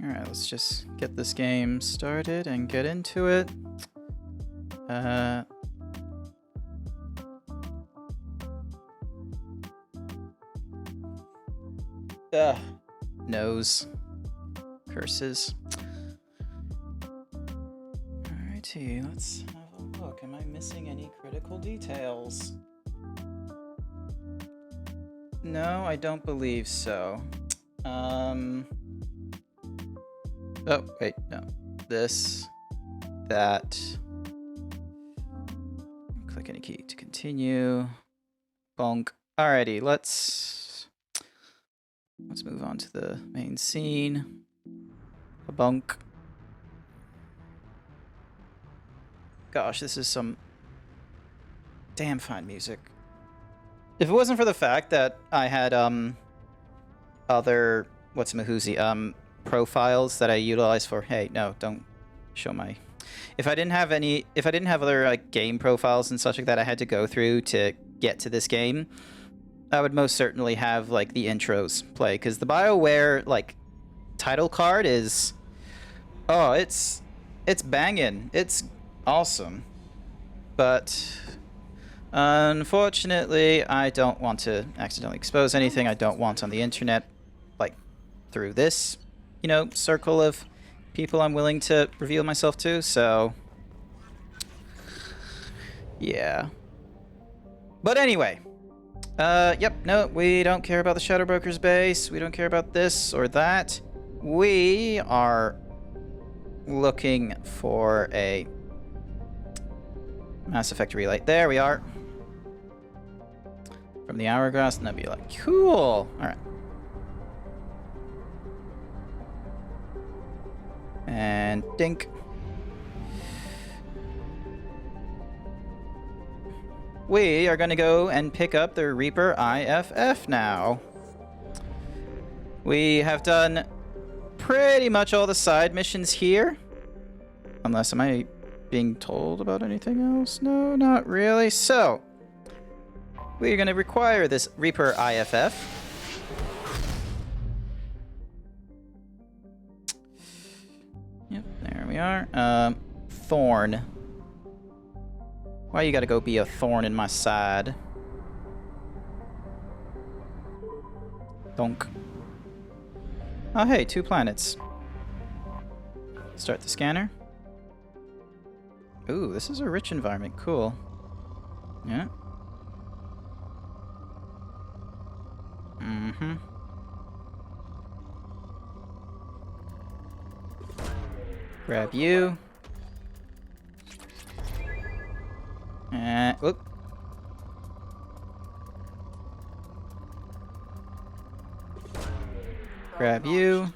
Alright, let's just get this game started and get into it. Nose. Curses. Alrighty, let's have a look. Am I missing any critical details? No, I don't believe so. Oh, wait, no. This, that. Click any key to continue. Bonk. Alrighty, let's move on to the main scene. A bonk. Gosh, this is some damn fine music. If it wasn't for the fact that I had other profiles that I utilized for, hey, no, don't show my. If I didn't have other like game profiles and such like that I had to go through to get to this game, I would most certainly have like the intros play, because the BioWare like title card is, oh, it's banging, it's awesome, but unfortunately I don't want to accidentally expose anything I don't want on the internet, like through this, you know, circle of people I'm willing to reveal myself to, so yeah. But anyway, yep, no, we don't care about the Shadow Broker's base, we don't care about this or that. We are looking for a Mass Effect relay. There we are. From the Hourglass Nebula. Cool! Alright. And dink. We are going to go and pick up the Reaper IFF now. We have done pretty much all the side missions here. Unless, am I being told about anything else? No, not really. So, we're going to require this Reaper IFF. Yep, there we are. Thorn. Why you gotta go be a thorn in my side? Donk. Oh hey, 2 planets. Start the scanner. Ooh, this is a rich environment. Cool. Yeah. Mm-hmm. Grab you. Whoop. Grab you.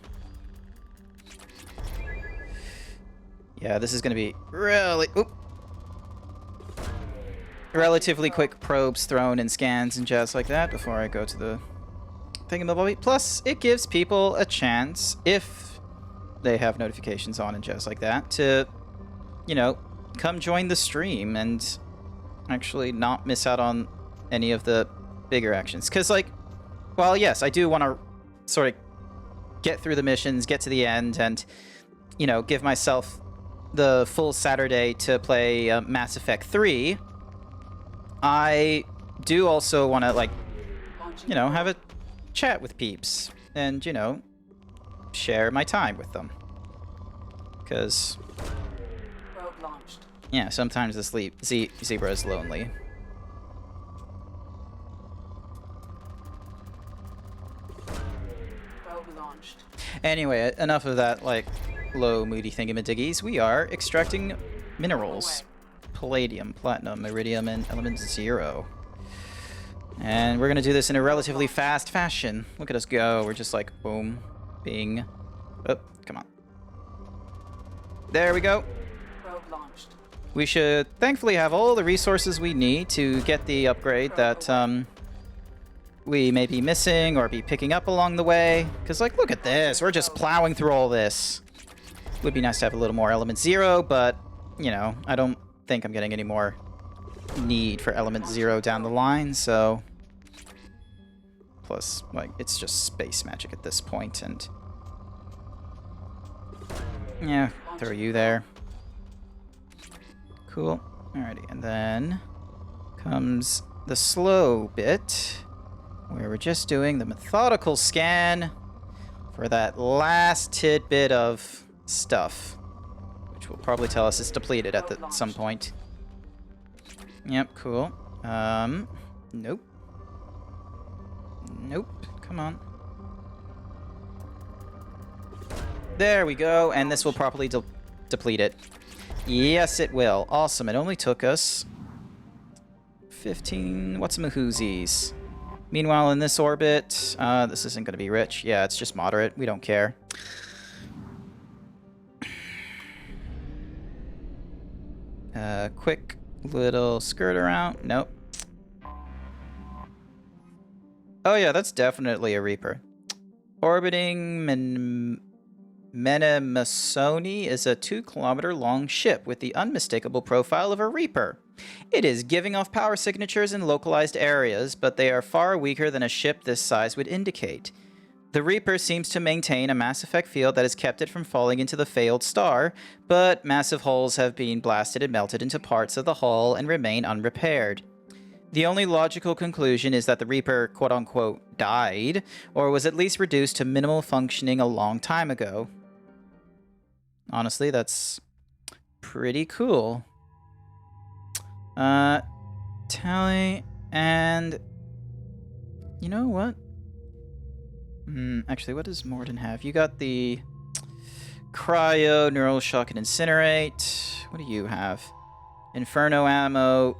Yeah, this is gonna be relatively quick probes thrown and scans and jazz like that before I go to the thingamabobby. Plus, it gives people a chance, if they have notifications on and jazz like that, to, you know, come join the stream and actually not miss out on any of the bigger actions. Because, like, well, yes, I do want to sort of get through the missions, get to the end, and, you know, give myself the full Saturday to play Mass Effect 3. I do also want to, like, you know, have a chat with peeps and, you know, share my time with them. Because, yeah, sometimes this zebra is lonely. Anyway, enough of that, like, low, moody thingamadiggies. We are extracting minerals. Palladium, platinum, iridium, and element 0. And we're gonna do this in a relatively fast fashion. Look at us go. We're just like, boom, bing. Oh, come on. There we go. We should thankfully have all the resources we need to get the upgrade that we may be missing or be picking up along the way. Because, like, look at this. We're just plowing through all this. Would be nice to have a little more element 0, but, you know, I don't think I'm getting any more need for element 0 down the line, so... Plus, like, it's just space magic at this point, and Yeah, throw you there. Cool. Alrighty, and then comes the slow bit, where we're just doing the methodical scan for that last tidbit of stuff, which will probably tell us it's depleted at some point. Yep, cool. Nope. Nope, come on. There we go, and this will properly deplete it. Yes, it will. Awesome, it only took us 15 what's-a-mahoozies. Meanwhile, in this orbit, this isn't going to be rich. Yeah, it's just moderate. We don't care. Quick little skirt around. Nope. Oh yeah, that's definitely a Reaper. Orbiting Menemasoni is a 2-kilometer-long ship with the unmistakable profile of a Reaper. It is giving off power signatures in localized areas, but they are far weaker than a ship this size would indicate. The Reaper seems to maintain a mass effect field that has kept it from falling into the failed star, but massive holes have been blasted and melted into parts of the hull and remain unrepaired. The only logical conclusion is that the Reaper, quote-unquote, died, or was at least reduced to minimal functioning a long time ago. Honestly, that's pretty cool. Tally, and you know what? Actually, what does Mordin have? You got the Cryo, Neural Shock, and Incinerate. What do you have? Inferno Ammo,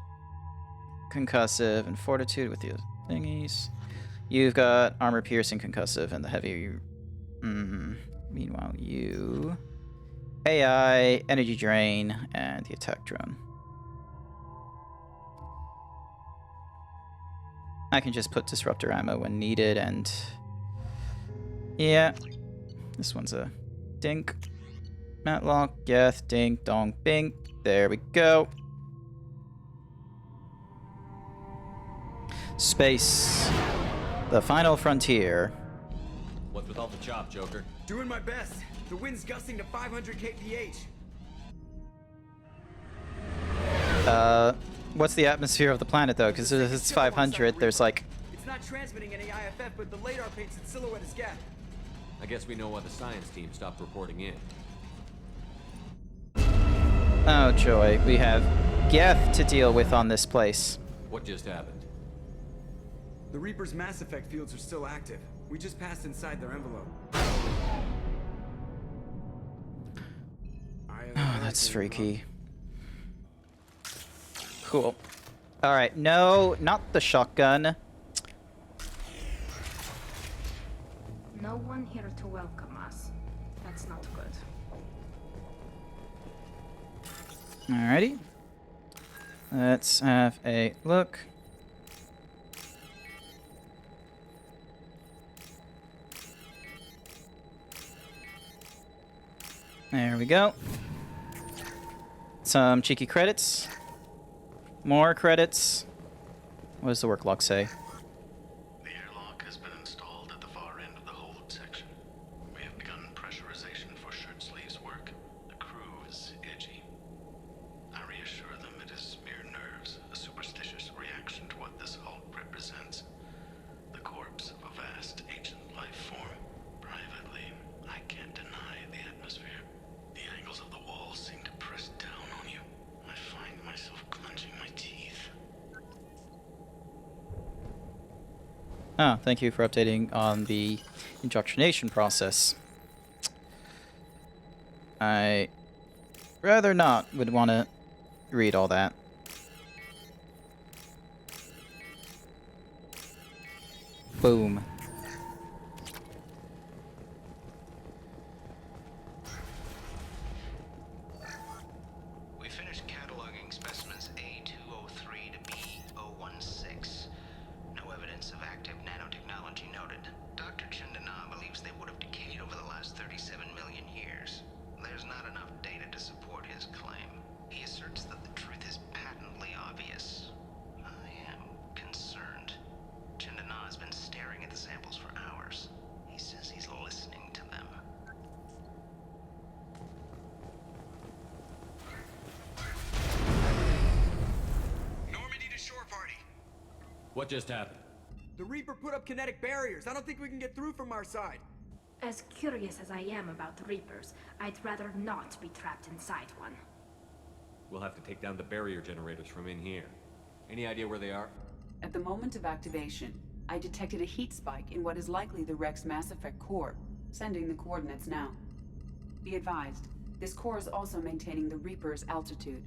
Concussive, and Fortitude with the thingies. You've got Armor Piercing, Concussive, and the Heavy... Meanwhile, you... AI, Energy Drain, and the Attack Drone. I can just put Disruptor Ammo when needed, and... yeah. This one's a dink. Matlock, Geth, dink, dong, bink. There we go. Space. The final frontier. What's with all the chop, Joker? Doing my best. The wind's gusting to 500 kph. What's the atmosphere of the planet, though? Because if it's 500, there's like... It's not transmitting any IFF, but the radar paints its silhouette as gap. I guess we know why the science team stopped reporting in. Oh, joy. We have Geth to deal with on this place. What just happened? The Reaper's mass effect fields are still active. We just passed inside their envelope. Oh, that's freaky. Cool. Alright, no, not the shotgun. No one here to welcome us. That's not good. Alrighty. Let's have a look. There we go. Some cheeky credits. More credits. What does the work log say? The airlock has been installed at the far end of the hold section. We have begun pressurization for shirt sleeves work. The crew is edgy. I reassure them it is mere nerves, a superstitious reaction to what this hulk represents. The corpse of a vast ancient life form. Privately, I can't deny the atmosphere. The angles of the walls seem to press down on you. I find myself clenching my teeth. Oh, thank you for updating on the indoctrination process. I rather not would want to read all that. Boom. We finished cataloging specimens A203 to B016. No evidence of active nanotechnology noted. Dr. Chandana believes they would have decayed over the last 37 million years. There's not enough data to support his claim. He asserts that the truth is patently obvious. I am concerned. Chandana has been staring at the What just happened? The Reaper put up kinetic barriers. I don't think we can get through from our side. As curious as I am about Reapers, I'd rather not be trapped inside one. We'll have to take down the barrier generators from in here. Any idea where they are? At the moment of activation, I detected a heat spike in what is likely the Rex Mass Effect core, sending the coordinates now. Be advised, this core is also maintaining the Reaper's altitude.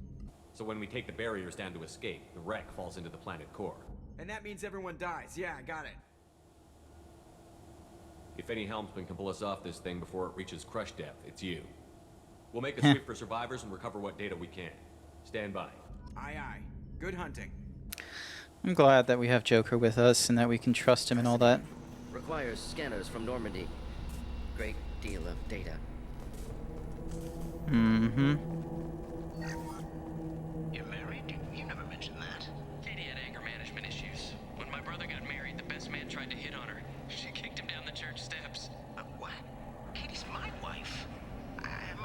So when we take the barriers down to escape, the wreck falls into the planet core. And that means everyone dies. Yeah, I got it. If any helmsman can pull us off this thing before it reaches crush depth, it's you. We'll make a sweep for survivors and recover what data we can. Stand by. Aye, aye. Good hunting. I'm glad that we have Joker with us and that we can trust him and all that. Requires scanners from Normandy. Great deal of data. Mm-hmm. You're married? You never mentioned that. Katie had anger management issues. When my brother got married, the best man tried to hit on her. She kicked him down the church steps. What? Katie's my wife.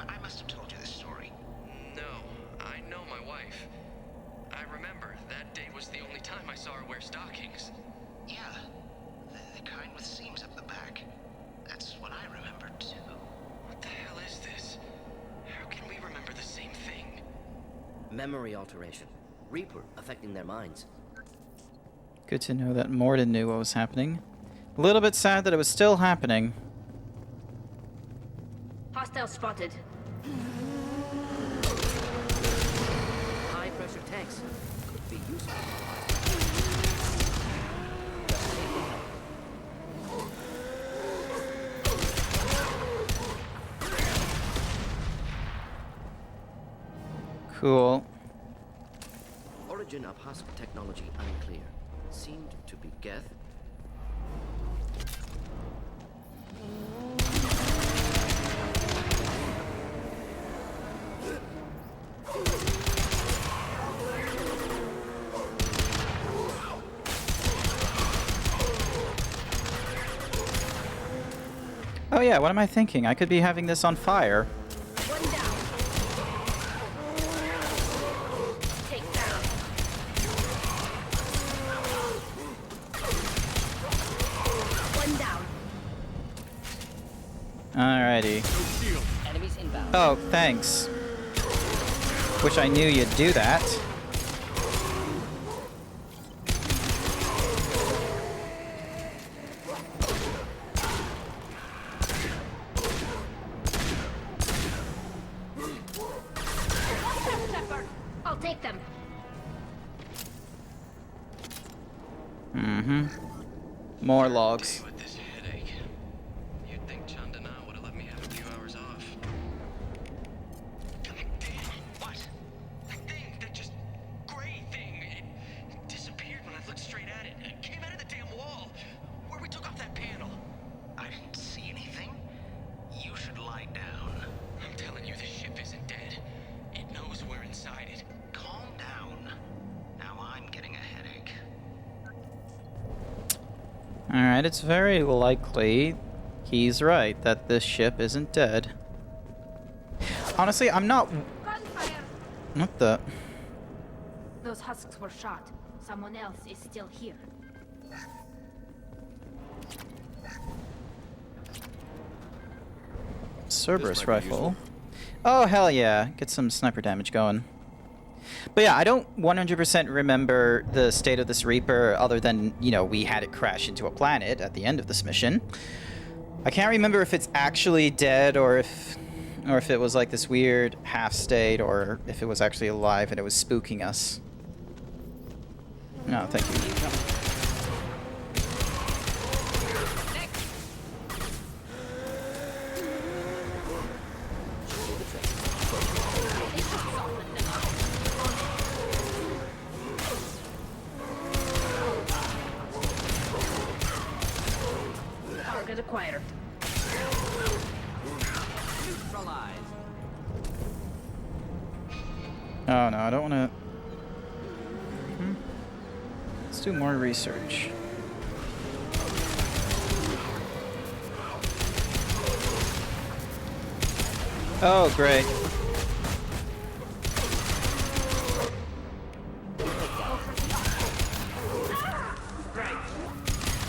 I must have told you this story. No, I know my wife. I remember that day was the only time I saw her wear stockings. Yeah, the kind with seams up the back. That's what I remember too. What the hell is this? How can we remember the same thing? Memory alteration. Reaper affecting their minds. Good to know that Mordin knew what was happening. A little bit sad that it was still happening. Hostile spotted. High pressure tanks could be useful. Cool. Origin of Husk technology unclear. Seemed to be Geth. Oh yeah, what am I thinking? I could be having this on fire. One down. Take down. One down. Alrighty. Enemies inbound. Oh, thanks. Wish I knew you'd do that. I'll take them. Mm-hmm. More logs. With this headache, you'd think Chandana would have let me have a few hours off. God damn! What? That thing, that just gray thing, it disappeared when I looked straight at it. It came out of the damn wall, where we took off that panel. I didn't see anything. You should lie down. I'm telling you, this ship isn't dead. It knows we're inside it. Calm down. Now I'm getting a headache. Alright, it's very likely he's right that this ship isn't dead. Honestly, I'm not... Gunfire. What the... Those husks were shot. Someone else is still here. Cerberus This might be rifle. useful. Oh, hell yeah. Get some sniper damage going. But yeah, I don't 100% remember the state of this Reaper other than, you know, we had it crash into a planet at the end of this mission. I can't remember if it's actually dead or if it was like this weird half state or if it was actually alive and it was spooking us. No, thank you. Target acquired. Oh no, I don't want to... Let's do more research. Oh, great.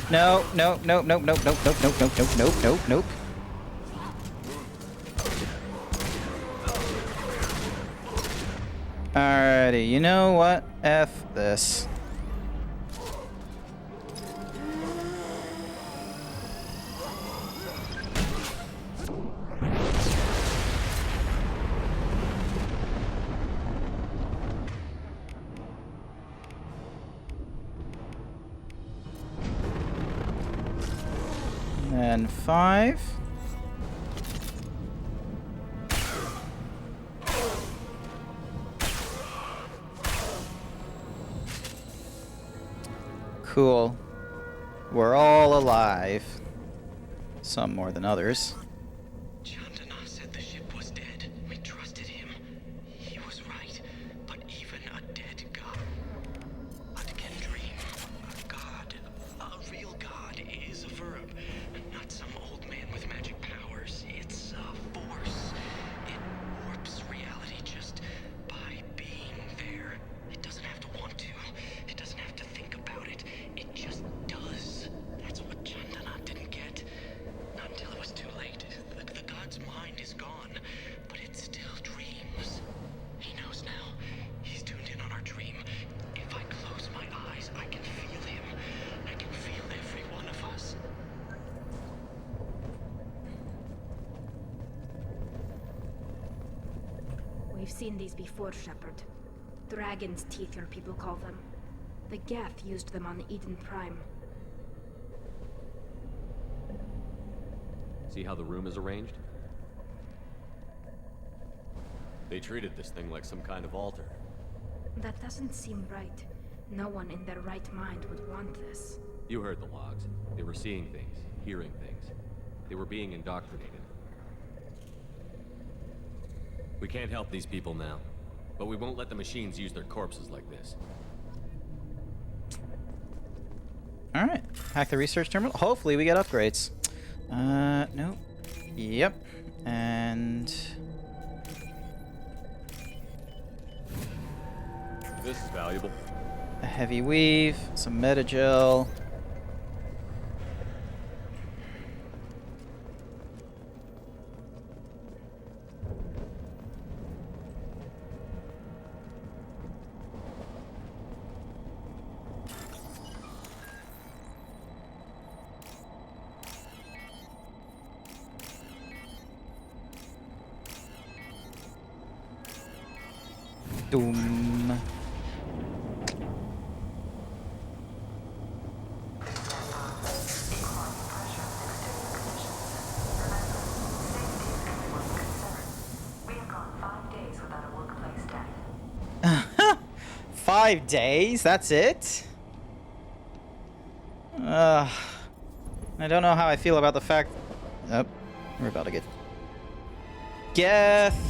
No, no, no, no, no, no, no, no, no, no, no, no, nope. Alrighty, you know what? F this. And 5. Cool. We're all alive. Some more than others. Chandana said the ship was dead. We trusted him. He was right. But even a dead god can dream. A god, a real god, is a verb. Not some old man with magic powers. It's a force. It warps reality just by being there. It doesn't have to want to. It doesn't have to think about it. It just does. That's what Chandana didn't get. Not until it was too late. The god's mind is gone, but it still dreams. He knows now. He's tuned in on our dream. If I close my eyes, I can feel him. I can feel every one of us. We've seen these before, Shepard. Dragon's teeth, your people call them. The Geth used them on Eden Prime. See how the room is arranged? They treated this thing like some kind of altar. That doesn't seem right. No one in their right mind would want this. You heard the logs. They were seeing things, hearing things. They were being indoctrinated. We can't help these people now, but we won't let the machines use their corpses like this. Alright. Hack the research terminal. Hopefully we get upgrades. No. Yep. And... This is valuable. a heavy weave, some metagel. Doom. We have gone 5 days without a workplace death. 5 days? That's it? I don't know how I feel about the fact... Oh, we're about to get... Geth!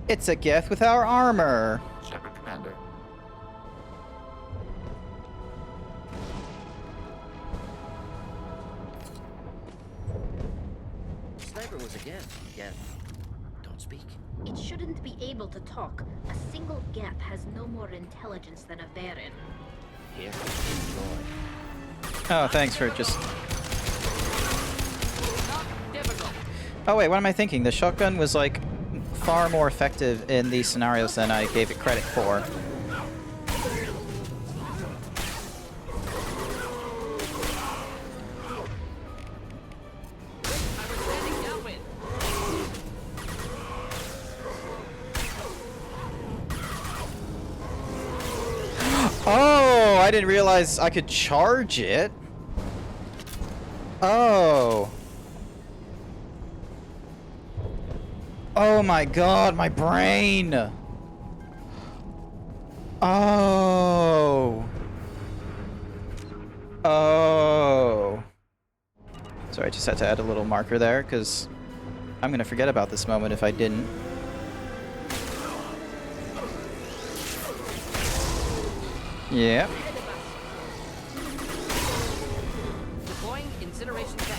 It's a Geth with our armor. Shepard, Commander. Sniper was again. Yeah. Don't speak. It shouldn't be able to talk. A single Geth has no more intelligence than a Baron. Here, enjoy. Oh, thanks for just... Oh wait, what am I thinking? The shotgun was like far more effective in these scenarios than I gave it credit for. Oh, I didn't realize I could charge it. Oh. Oh my god, my brain! Oh! Oh! Sorry, I just had to add a little marker there, because I'm gonna forget about this moment if I didn't. Yep. Deploying incineration tech.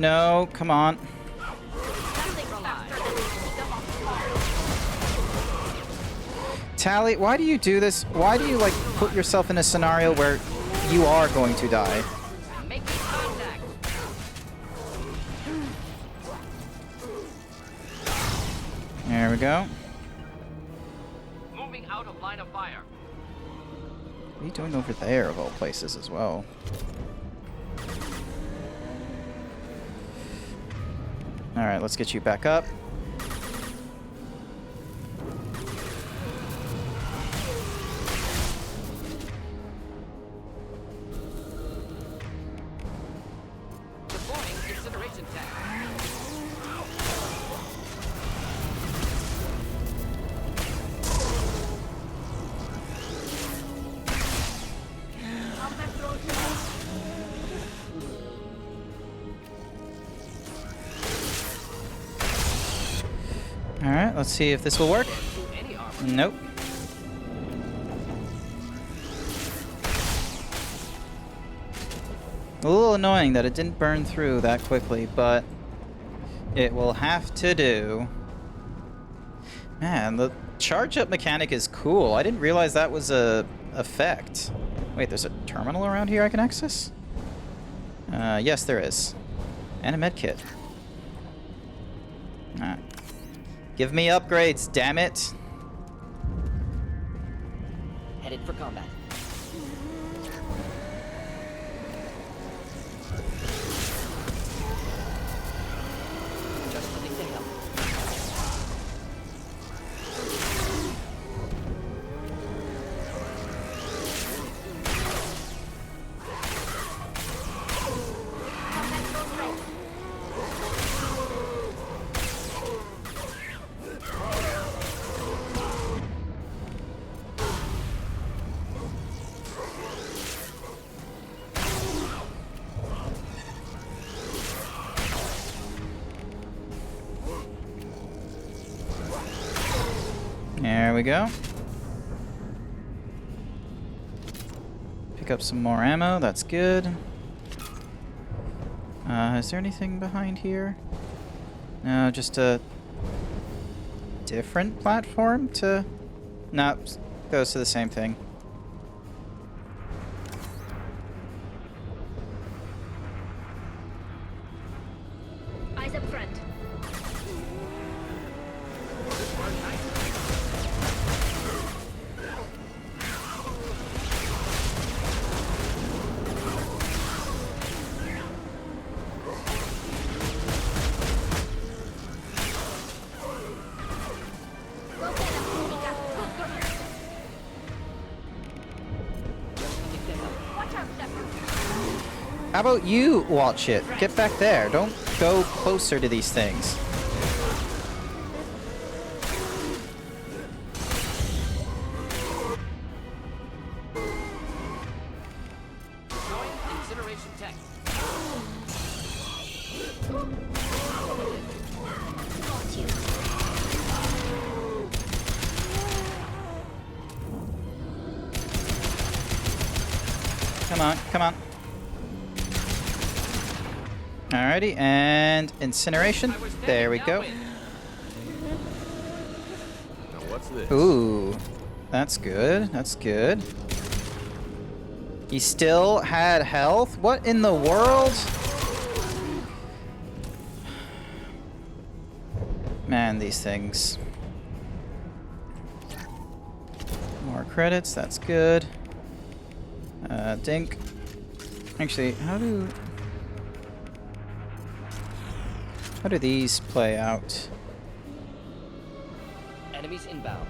No, come on. Tally, why do you do this? Why do you, like, put yourself in a scenario where you are going to die? Making contact. There we go. Moving out of line of fire. What are you doing over there, of all places, as well? Alright, let's get you back up. Deploying incineration tank. Alright, let's see if this will work. Any armor. Nope. A little annoying that it didn't burn through that quickly, but it will have to do. Man, the charge up mechanic is cool. I didn't realize that was a effect. Wait, there's a terminal around here I can access? Yes, there is. And a med kit. Alright. Give me upgrades, damn it. Headed for combat. Just something to help. There we go. Pick up some more ammo, that's good. Is there anything behind here? No, just a different platform to... No, goes to the same thing. Eyes up front. How about you watch it? Get back there. Don't go closer to these things. Deploying incineration tank. Got you. Come on, come on. Alrighty, and incineration. There we go. Now what's this? Ooh, that's good. That's good. He still had health? What in the world? Man, these things. More credits, that's good. Dink. Actually, how do these play out? Enemies inbound.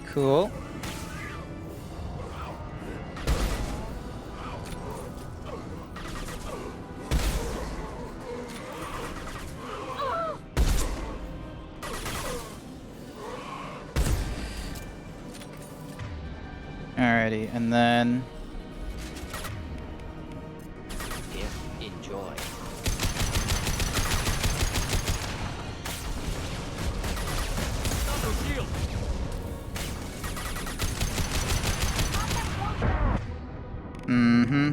Cool. Alrighty, and then Here, enjoy. Mm-hmm.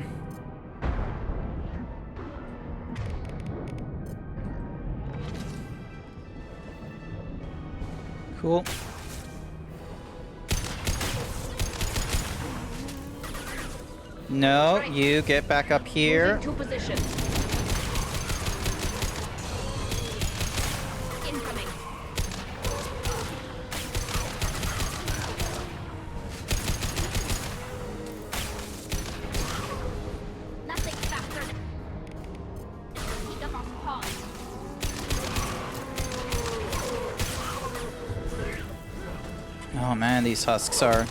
Cool. No, you get back up here. To position. Incoming. Nothing faster. Keep them on pause. Oh man, these husks are...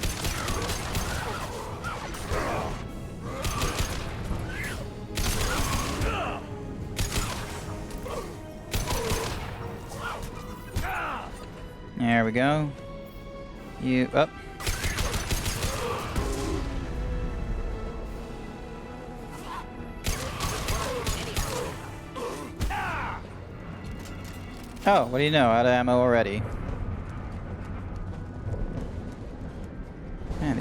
There we go. You up. Oh, what do you know? Out of ammo already. Man,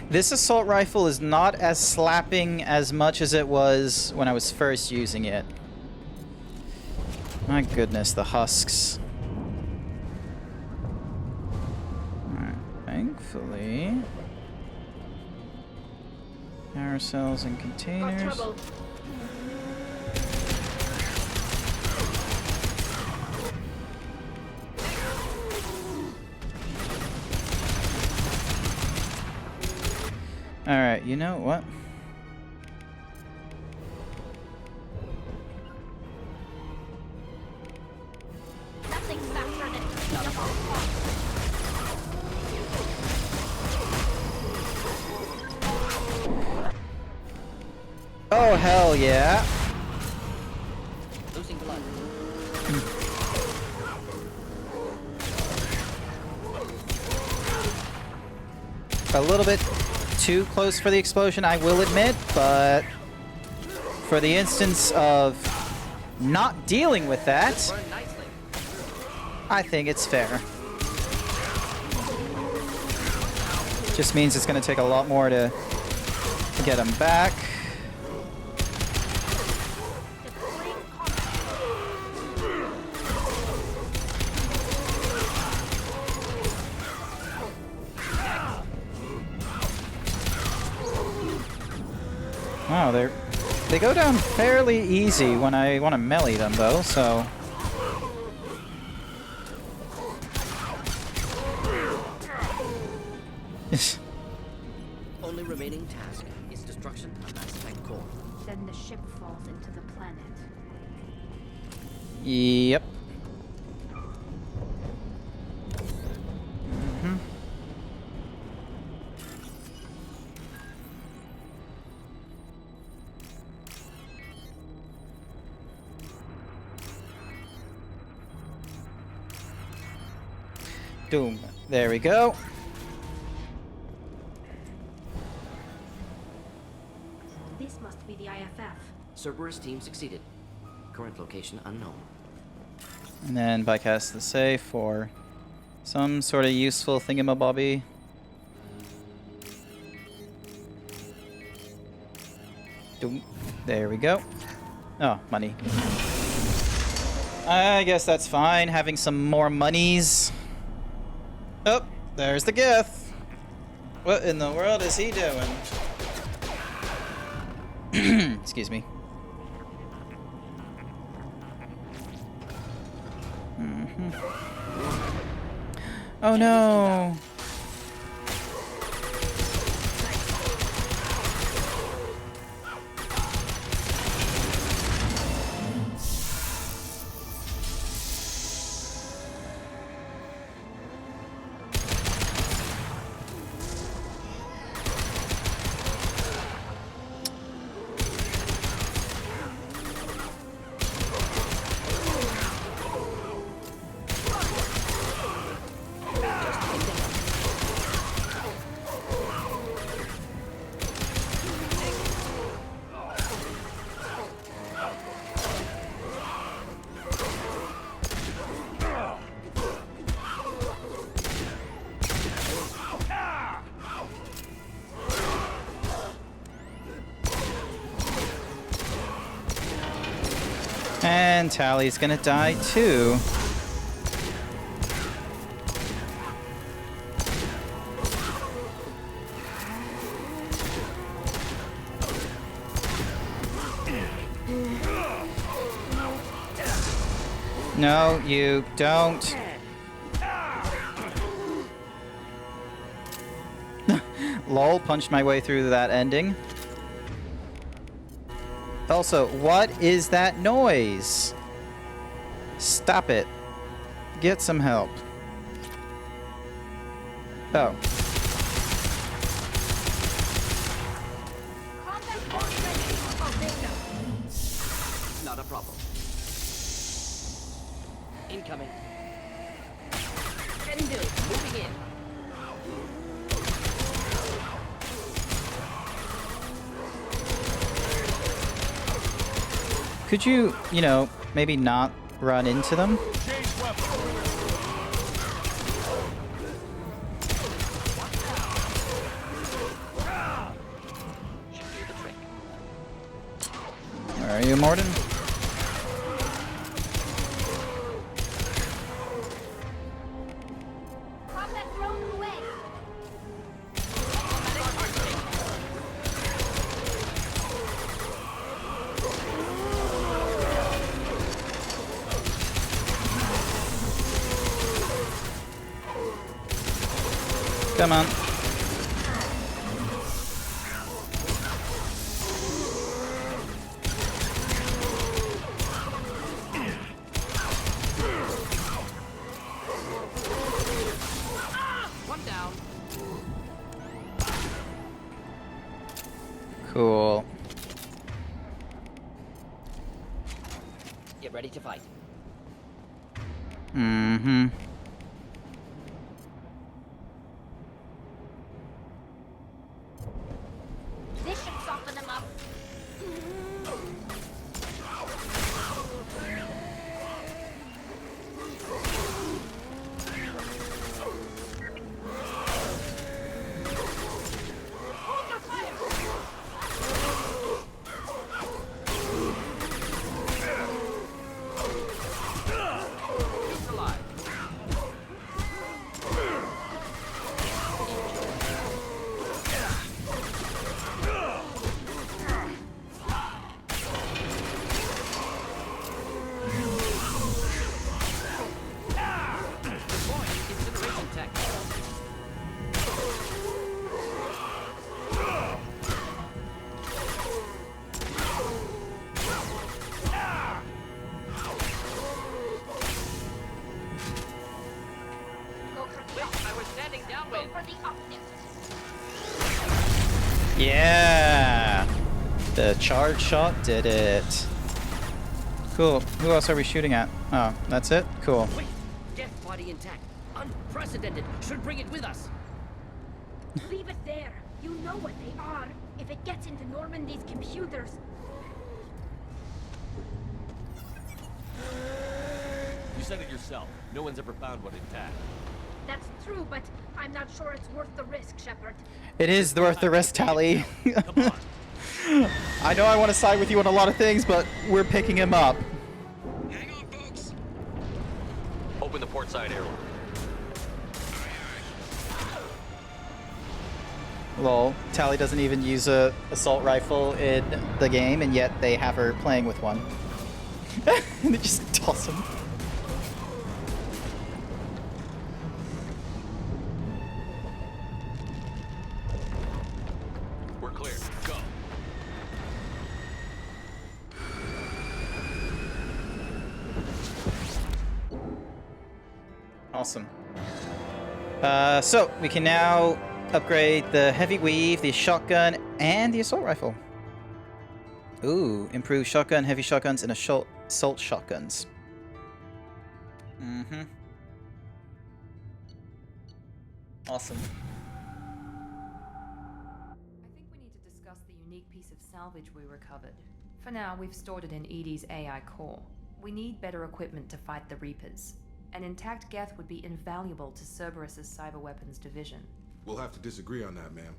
this assault rifle is not as slapping as much as it was when I was first using it. My goodness, the husks. Alright, thankfully. Carousels and Got containers. trouble. Alright, you know what? Nothing faster than keep them on pause. Oh, hell yeah. Losing blood. A little bit too close for the explosion, I will admit, but for the instance of not dealing with that, Burn nicely. I think it's fair. Just means it's going to take a lot more to get them back. Deploying combat. Wow, they go down fairly easy when I want to melee them, though, so... Only remaining task is destruction of Mass Effect core. Then the ship falls into the planet. Yep. Mhm. Doom. There we go. This must be the IFF. Cerberus team succeeded. Current location unknown. And then bypass the safe for some sort of useful thingamabobby. Doom. There we go. Oh, money. I guess that's fine, having some more monies. Oh, there's the Geth. What in the world is he doing? Excuse me. Oh no! And Tally's gonna die too. No, you don't. Lol, punched my way through that ending. Also, what is that noise? Stop it. Get some help. Oh. Not a problem. Incoming. Can do. Moving in. Could you, maybe not run into them? Should do the trick. Where are you, Morden? Combat drone away. Come on. One down. Cool. Get ready to fight. Mm-hmm. This should soften them up. Hold your fire. He's alive. Incineration tech. Go for the Wait, I was standing Go downwind. for the optics. Yeah! The charge shot did it. Cool. Who else are we shooting at? Oh, that's it? Cool. Wait, death body intact. Unprecedented. Should bring it with us. Leave it there. You know what they are. If it gets into Normandy's computers. You said it yourself. No one's ever found one intact. That's true, but I'm not sure it's worth the risk, Shepard. It is worth the risk, Tally. Come on. I know I want to side with you on a lot of things, but we're picking him up. Hang on, folks. Open the port side airlock. Lol. Tally doesn't even use a assault rifle in the game, and yet they have her playing with one. And they just toss him. We're clear. Go. Awesome. So we can now upgrade the heavy weave, the shotgun, and the assault rifle. Ooh, improve shotgun, heavy shotguns, and assault shotguns. Mm-hmm. Awesome. I think we need to discuss the unique piece of salvage we recovered. For now, we've stored it in EDI's AI core. We need better equipment to fight the Reapers. An intact Geth would be invaluable to Cerberus's cyber weapons division. We'll have to disagree on that, ma'am.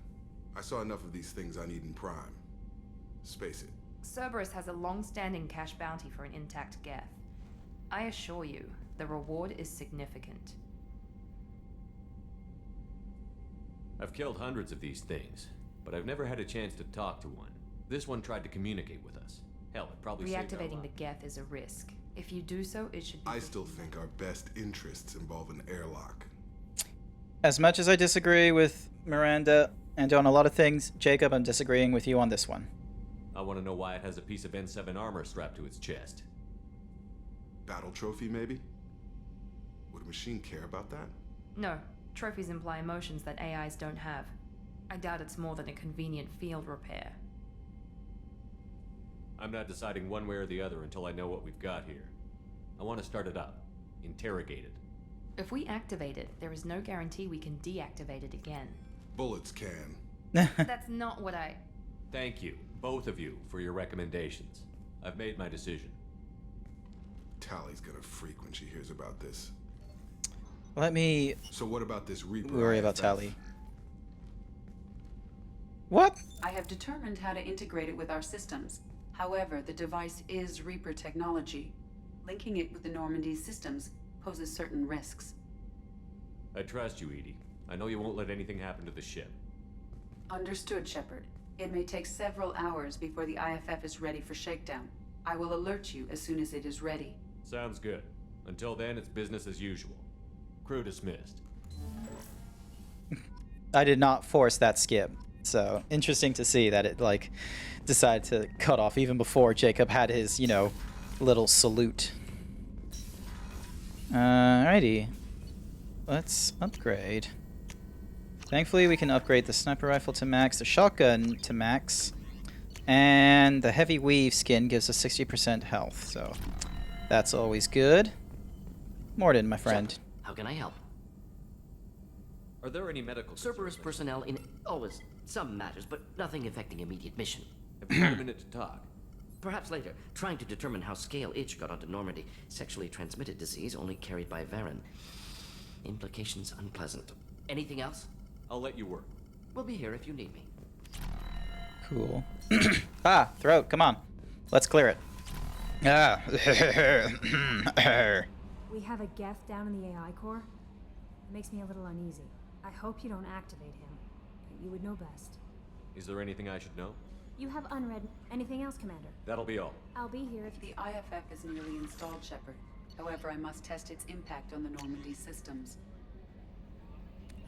I saw enough of these things on Eden Prime. Space it. Cerberus has a long-standing cash bounty for an intact Geth. I assure you, the reward is significant. I've killed hundreds of these things, but I've never had a chance to talk to one. This one tried to communicate with us. Hell, it probably saved our Reactivating the lives. Geth is a risk. If you do so, it should be... I still think our best interests involve an airlock. As much as I disagree with Miranda and on a lot of things, Jacob, I'm disagreeing with you on this one. I want to know why it has a piece of N7 armor strapped to its chest. Battle trophy, maybe? Would a machine care about that? No. Trophies imply emotions that AIs don't have. I doubt it's more than a convenient field repair. I'm not deciding one way or the other until I know what we've got here. I want to start it up. Interrogate it. If we activate it, there is no guarantee we can deactivate it again. Bullets can. That's not what I... Thank you, both of you, for your recommendations. I've made my decision. Tally's gonna freak when she hears about this. Let me So what about this Reaper? worry about IFF? Tally. What? I have determined how to integrate it with our systems. However, the device is Reaper technology. Linking it with the Normandy systems poses certain risks. I trust you, Edie. I know you won't let anything happen to the ship. Understood, Shepard. It may take several hours before the IFF is ready for shakedown. I will alert you as soon as it is ready. Sounds good. Until then, it's business as usual. Crew dismissed. I did not force that skip. So, interesting to see that it, like, decided to cut off even before Jacob had his, you know, little salute. Alrighty. Let's upgrade. Thankfully, we can upgrade the sniper rifle to max, the shotgun to max, and the heavy weave skin gives us 60% health, so that's always good. Morden, my friend. How can I help? Are there any medical Cerberus concerns? personnel in always some matters, but nothing affecting immediate mission. Have you got a minute to talk? Perhaps later, trying to determine how Scale Itch got onto Normandy. Sexually transmitted disease only carried by Varen. Implications unpleasant. Anything else? I'll let you work. We'll be here if you need me. Cool. Ah, throat, come on. Let's clear it. Ah. We have a Geth down in the AI core. It makes me a little uneasy. I hope you don't activate him, but you would know best. Is there anything I should know? You have unread. Anything else, Commander? That'll be all. I'll be here if The IFF is nearly installed, Shepard. However, I must test its impact on the Normandy systems.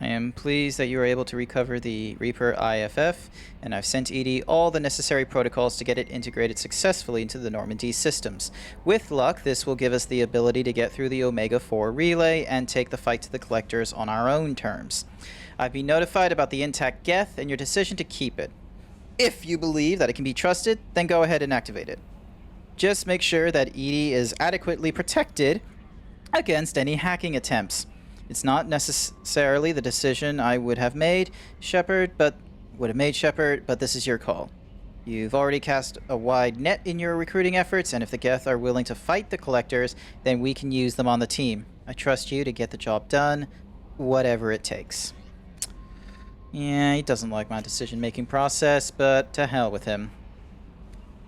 I am pleased that you were able to recover the Reaper IFF, and I've sent Edie all the necessary protocols to get it integrated successfully into the Normandy systems. With luck, this will give us the ability to get through the Omega-4 relay and take the fight to the Collectors on our own terms. I've been notified about the intact Geth and your decision to keep it. If you believe that it can be trusted, then go ahead and activate it. Just make sure that Edie is adequately protected against any hacking attempts. It's not necessarily the decision I would have made, Shepard, but this is your call. You've already cast a wide net in your recruiting efforts, and if the Geth are willing to fight the Collectors, then we can use them on the team. I trust you to get the job done, whatever it takes. Yeah, he doesn't like my decision-making process, but to hell with him.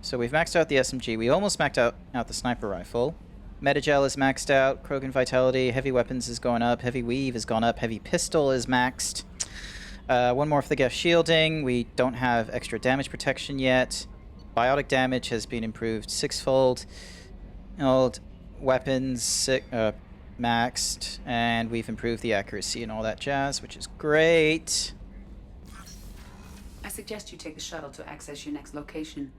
So we've maxed out the SMG. We almost maxed out the sniper rifle. Metagel is maxed out. Krogan Vitality. Heavy weapons is going up. Heavy weave has gone up. Heavy pistol is maxed. One more for the Geth shielding. We don't have extra damage protection yet. Biotic damage has been improved 6-fold. Old weapons maxed. And we've improved the accuracy and all that jazz, which is great. I suggest you take the shuttle to access your next location.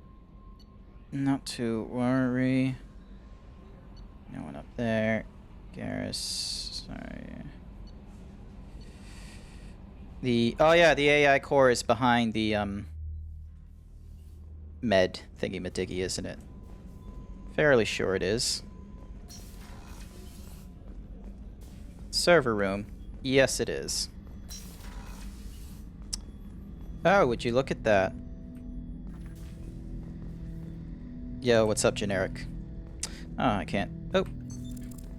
Not to worry. No one up there. Garrus. Sorry. Oh yeah, the AI core is behind the med thingy-madiggy, isn't it? Fairly sure it is. Server room. Yes, it is. Oh, would you look at that? Yo, what's up, generic? Oh, I can't. Oh.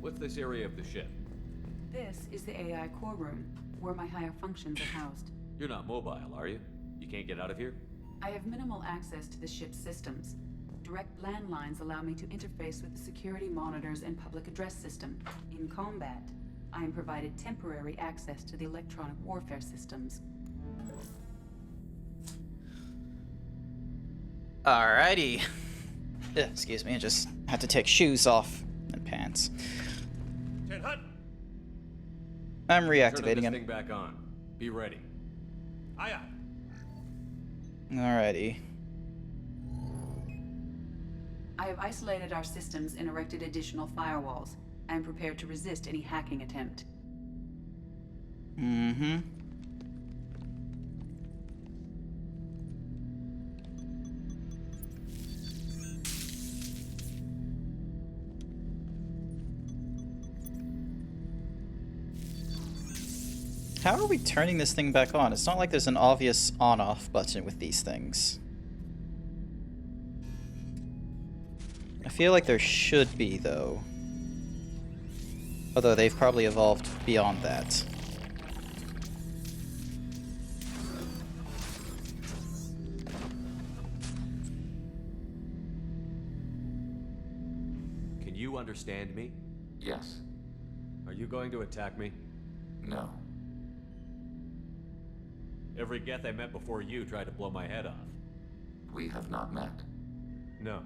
What's this area of the ship? This is the AI core room, where my higher functions are housed. You're not mobile, are you? You can't get out of here? I have minimal access to the ship's systems. direct landlines allow me to interface with the security monitors and public address system. In combat, I am provided temporary access to the electronic warfare systems. Alrighty. Excuse me, I just had to take shoes off and pants. I'm reactivating Turn him. this thing back on. Be ready. Aye aye. Alrighty. I have isolated our systems and erected additional firewalls. I am prepared to resist any hacking attempt. Mm-hmm. How are we turning this thing back on? It's not like there's an obvious on-off button with these things. I feel like there should be, though. Although they've probably evolved beyond that. Can you understand me? Yes. Are you going to attack me? No. Every Geth I met before you tried to blow my head off. We have not met. No,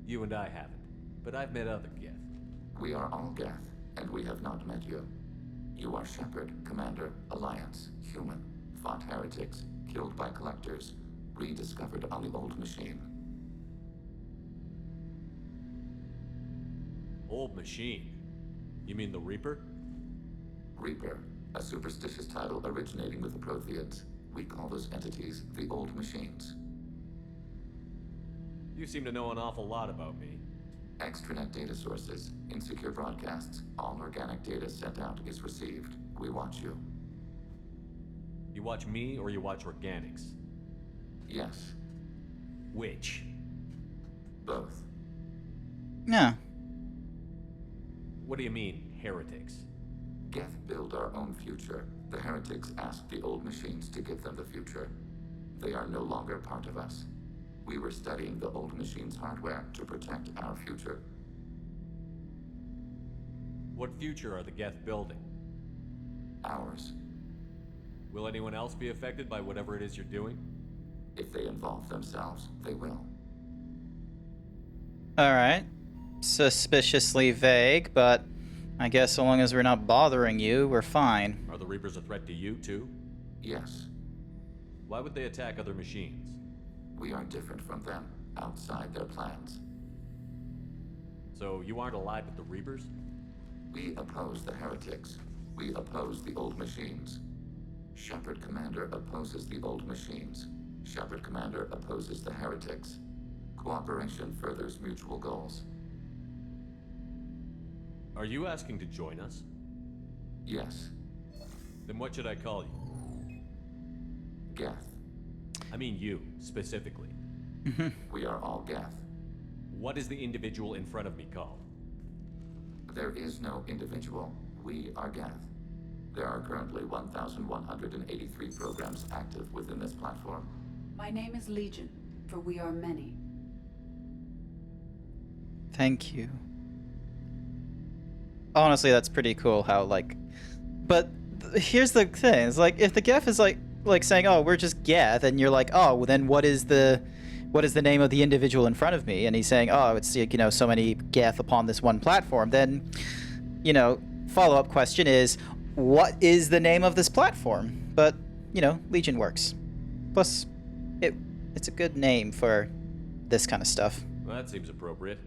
you and I haven't. But I've met other Geth. We are all Geth, and we have not met you. You are Shepard, Commander, Alliance, human, fought heretics, killed by collectors, rediscovered on the old machine. Old machine? You mean the Reaper? Reaper, a superstitious title originating with the Protheans. We call those entities the Old Machines. You seem to know an awful lot about me. Extranet data sources, insecure broadcasts, all organic data sent out is received. We watch you. You watch me or you watch organics? Yes. Which? Both. Yeah. What do you mean, heretics? Geth build our own future. The heretics asked the old machines to give them the future. They are no longer part of us. We were studying the old machines' hardware to protect our future. What future are the Geth building? Ours. Will anyone else be affected by whatever it is you're doing? If they involve themselves, they will. Alright. Suspiciously vague, but I guess so long as we're not bothering you, we're fine. Are the Reapers a threat to you, too? Yes. Why would they attack other machines? We are different from them, outside their plans. So you aren't allied with the Reapers? We oppose the heretics. We oppose the old machines. Shepard Commander opposes the old machines. Shepard Commander opposes the heretics. Cooperation furthers mutual goals. Are you asking to join us? Yes. Then what should I call you? Geth. I mean you, specifically. We are all Geth. What is the individual in front of me called? There is no individual. We are Geth. There are currently 1,183 programs active within this platform. My name is Legion, for we are many. Thank you. Honestly, that's pretty cool how, like... But here's the thing. It's like, if the Geth is like saying, oh, we're just Geth, and you're like, oh, well, then what is the name of the individual in front of me? And he's saying, oh, it's, you know, so many Geth upon this one platform. Then, you know, follow-up question is, what is the name of this platform? But, you know, Legion works. Plus, it's a good name for this kind of stuff. Well, that seems appropriate.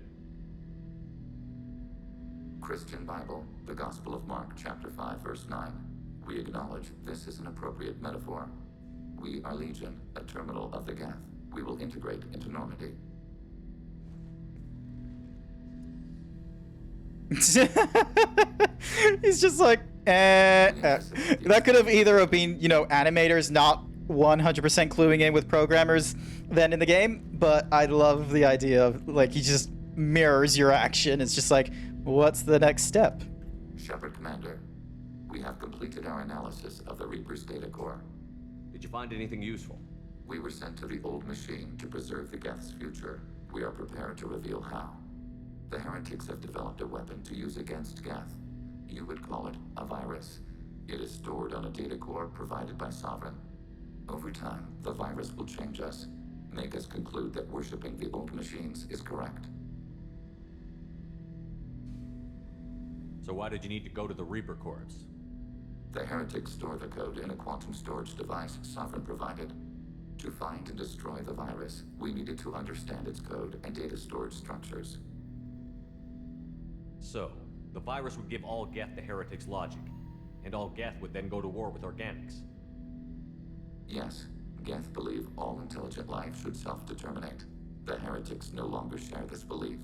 Christian Bible, the Gospel of Mark, chapter 5, verse 9. We acknowledge this is an appropriate metaphor. We are Legion, a terminal of the Geth. We will integrate into Normandy. He's just like, that could have either been, you know, animators not 100% cluing in with programmers then in the game, but I love the idea of, like, he just mirrors your action. It's just like, what's the next step? Shepard Commander, we have completed our analysis of the Reaper's data core. Did you find anything useful? We were sent to the old machine to preserve the Geth's future. We are prepared to reveal how. The heretics have developed a weapon to use against Geth. You would call it a virus. It is stored on a data core provided by Sovereign. Over time, the virus will change us, make us conclude that worshipping the old machines is correct. So why did you need to go to the Reaper Corps? The heretics store the code in a quantum storage device Sovereign provided. To find and destroy the virus, we needed to understand its code and data storage structures. So, the virus would give all Geth the heretics' logic, and all Geth would then go to war with organics. Yes, Geth believe all intelligent life should self-determinate. The heretics no longer share this belief.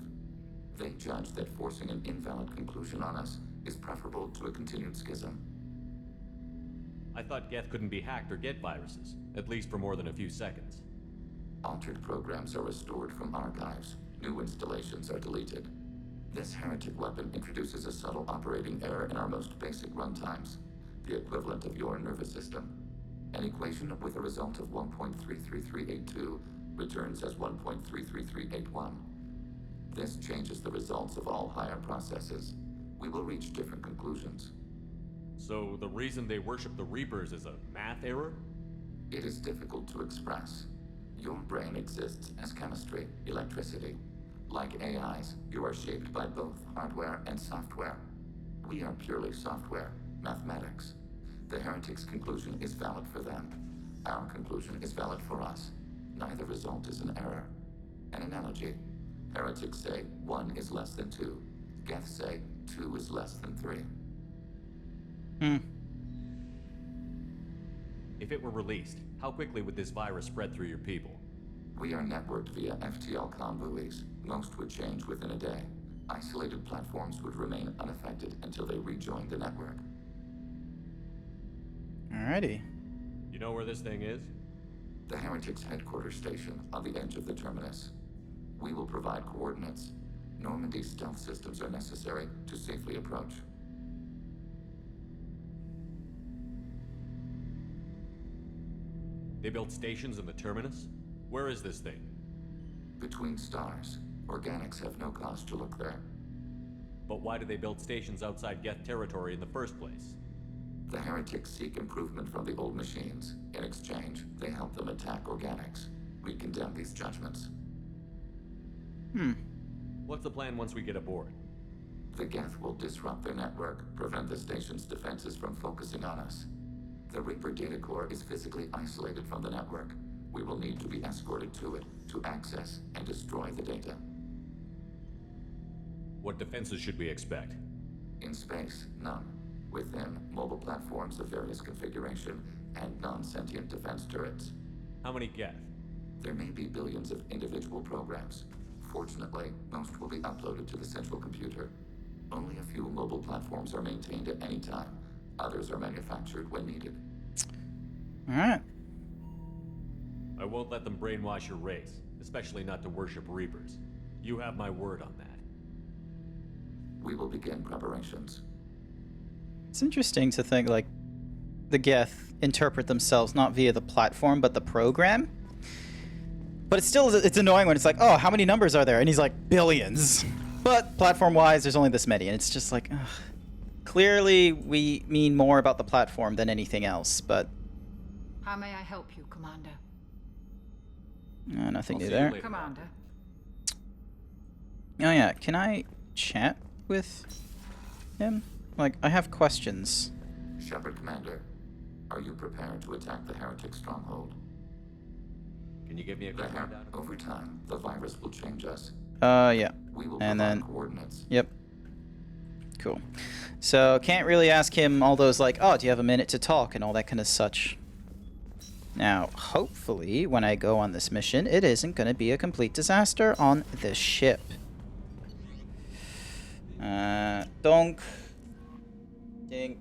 They judge that forcing an invalid conclusion on us is preferable to a continued schism. I thought Geth couldn't be hacked or get viruses, at least for more than a few seconds. Altered programs are restored from archives. New installations are deleted. This heretic weapon introduces a subtle operating error in our most basic runtimes, the equivalent of your nervous system. An equation with a result of 1.33382 returns as 1.33381. This changes the results of all higher processes. We will reach different conclusions. So the reason they worship the Reapers is a math error? It is difficult to express. Your brain exists as chemistry, electricity. Like AIs, you are shaped by both hardware and software. We are purely software, mathematics. The heretics' conclusion is valid for them. Our conclusion is valid for us. Neither result is an error. An analogy. Heretics say 1 is less than 2. Geth say 2 is less than 3. If it were released, how quickly would this virus spread through your people? We are networked via FTL buoys. Most would change within a day. Isolated platforms would remain unaffected until they rejoin the network. Alrighty. You know where this thing is? The heretics' headquarters station on the edge of the terminus. We will provide coordinates. Normandy's stealth systems are necessary to safely approach. They built stations in the terminus? Where is this thing? Between stars. Organics have no cause to look there. But why do they build stations outside Geth territory in the first place? The heretics seek improvement from the old machines. In exchange, they help them attack organics. We condemn these judgments. What's the plan once we get aboard? The Geth will disrupt their network, prevent the station's defenses from focusing on us. The Reaper data core is physically isolated from the network. We will need to be escorted to it to access and destroy the data. What defenses should we expect? In space, none. Within, mobile platforms of various configuration and non-sentient defense turrets. How many Geth? There may be billions of individual programs. Fortunately, most will be uploaded to the central computer. Only a few mobile platforms are maintained at any time. Others are manufactured when needed. Alright. I won't let them brainwash your race, especially not to worship Reapers. You have my word on that. We will begin preparations. It's interesting to think, like, the Geth interpret themselves not via the platform, but the program. But it's still, it's annoying when it's like, oh, how many numbers are there? And he's like, billions. But platform-wise, there's only this many. And it's just like, ugh. Clearly, we mean more about the platform than anything else, but... How may I help you, Commander? Nothing new there. Commander. Oh yeah, can I chat with him? Like, I have questions. Shepard Commander, are you prepared to attack the heretic stronghold? Can you give me a quick rundown? Over time, the virus will change us. Yeah. We will And provide then coordinates. Yep. Cool. So can't really ask him all those like, oh, do you have a minute to talk and all that kind of such. Now, hopefully, when I go on this mission, it isn't going to be a complete disaster on this ship. Donk. Dink.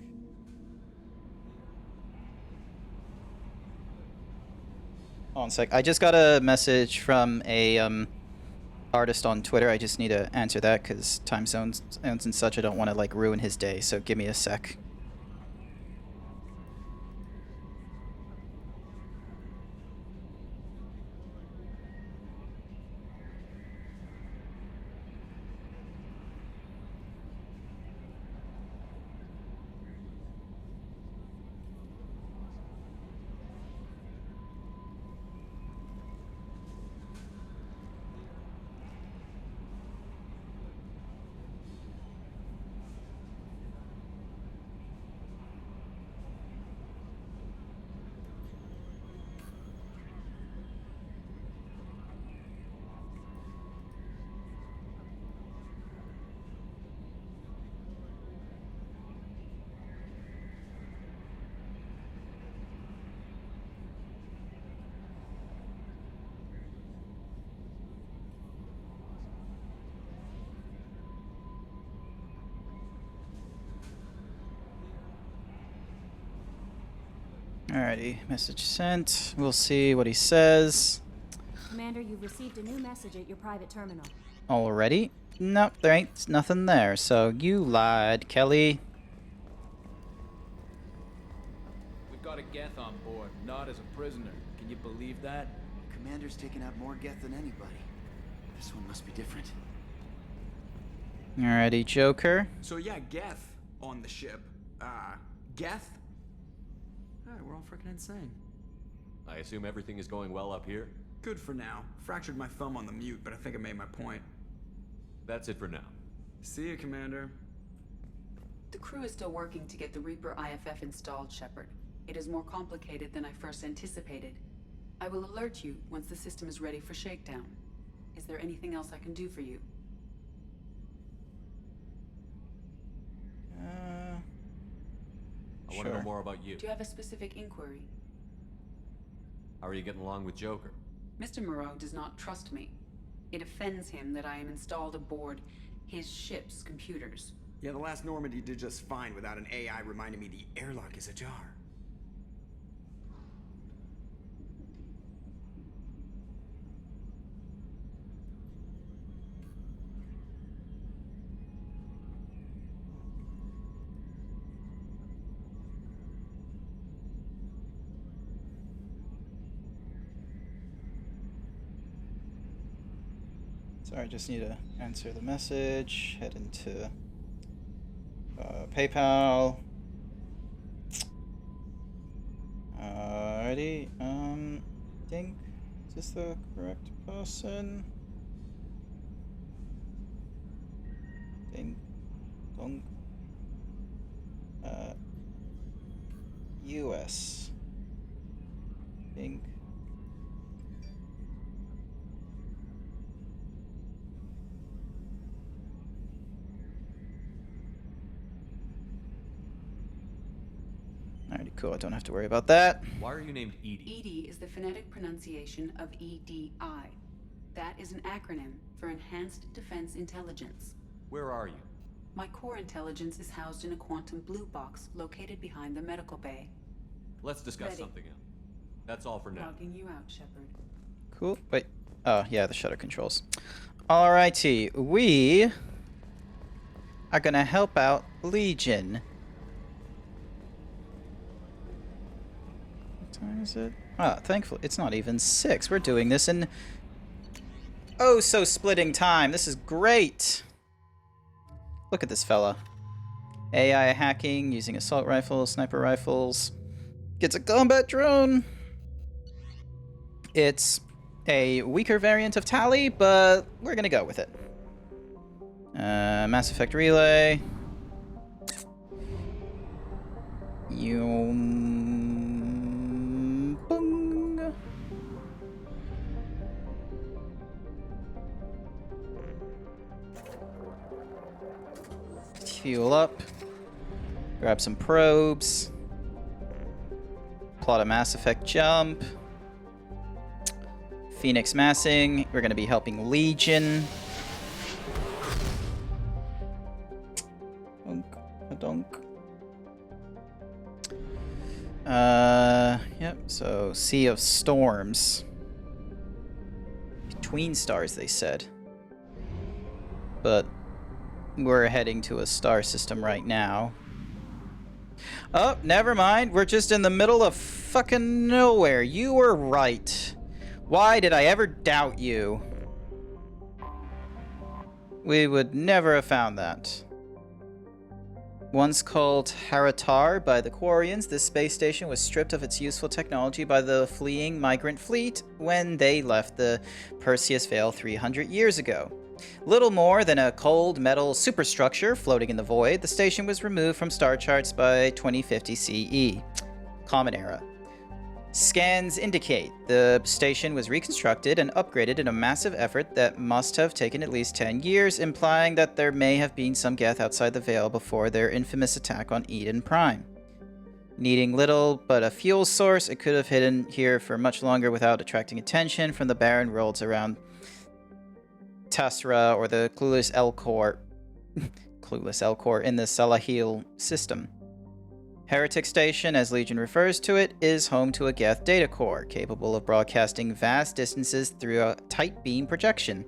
Hold on a sec. I just got a message from a artist on Twitter. I just need to answer that because time zones and such. I don't want to like ruin his day. So give me a sec. Alrighty, message sent. We'll see what he says. Commander, you've received a new message at your private terminal. Already? Nope, there ain't nothing there, so you lied, Kelly. We've got a Geth on board, not as a prisoner. Can you believe that? Commander's taken out more Geth than anybody. This one must be different. Alrighty, Joker. So yeah, Geth on the ship. Geth? Alright, we're all freaking insane. I assume everything is going well up here? Good for now. Fractured my thumb on the mute, but I think I made my point. That's it for now. See you, Commander. The crew is still working to get the Reaper IFF installed, Shepard. It is more complicated than I first anticipated. I will alert you once the system is ready for shakedown. Is there anything else I can do for you? I want to know more about you. Do you have a specific inquiry? How are you getting along with Joker? Mr. Moreau does not trust me. It offends him that I am installed aboard his ship's computers. Yeah, the last Normandy did just fine without an AI reminding me the airlock is ajar. Sorry, I just need to answer the message. Head into PayPal. Alrighty. Think is this the correct person? Ding dong. US. Ding. Alrighty, cool. I don't have to worry about that. Why are you named EDI? EDI is the phonetic pronunciation of EDI. That is an acronym for Enhanced Defense Intelligence. Where are you? My core intelligence is housed in a quantum blue box located behind the medical bay. Let's discuss Ready. something else. That's all for now. Logging you out, Shepard. Cool. Wait. Oh, yeah, the shutter controls. Alrighty. We are gonna help out Legion. What time is it? Ah, thankfully, it's not even 6. We're doing this in oh so splitting time. This is great. Look at this fella. AI hacking using assault rifles, sniper rifles. Gets a combat drone. It's a weaker variant of Tally, but we're gonna go with it. Mass Effect Relay. Boom. Fuel up. Grab some probes. Plot a Mass Effect jump. Phoenix massing. We're going to be helping Legion. Donk. Yep, so Sea of Storms. Between stars, they said. But we're heading to a star system right now. Oh, never mind. We're just in the middle of fucking nowhere. You were right. Why did I ever doubt you? We would never have found that. Once called Haratar by the Quarians, this space station was stripped of its useful technology by the fleeing migrant fleet when they left the Perseus Vale 300 years ago. Little more than a cold metal superstructure floating in the void, the station was removed from star charts by 2050 CE, Common Era. Scans indicate the station was reconstructed and upgraded in a massive effort that must have taken at least 10 years, implying that there may have been some Geth outside the Veil before their infamous attack on Eden Prime. Needing little but a fuel source, it could have hidden here for much longer without attracting attention from the barren worlds around Tasra or the clueless Elcor in the Salahil system. Heretic Station, as Legion refers to it, is home to a Geth data core, capable of broadcasting vast distances through a tight beam projection.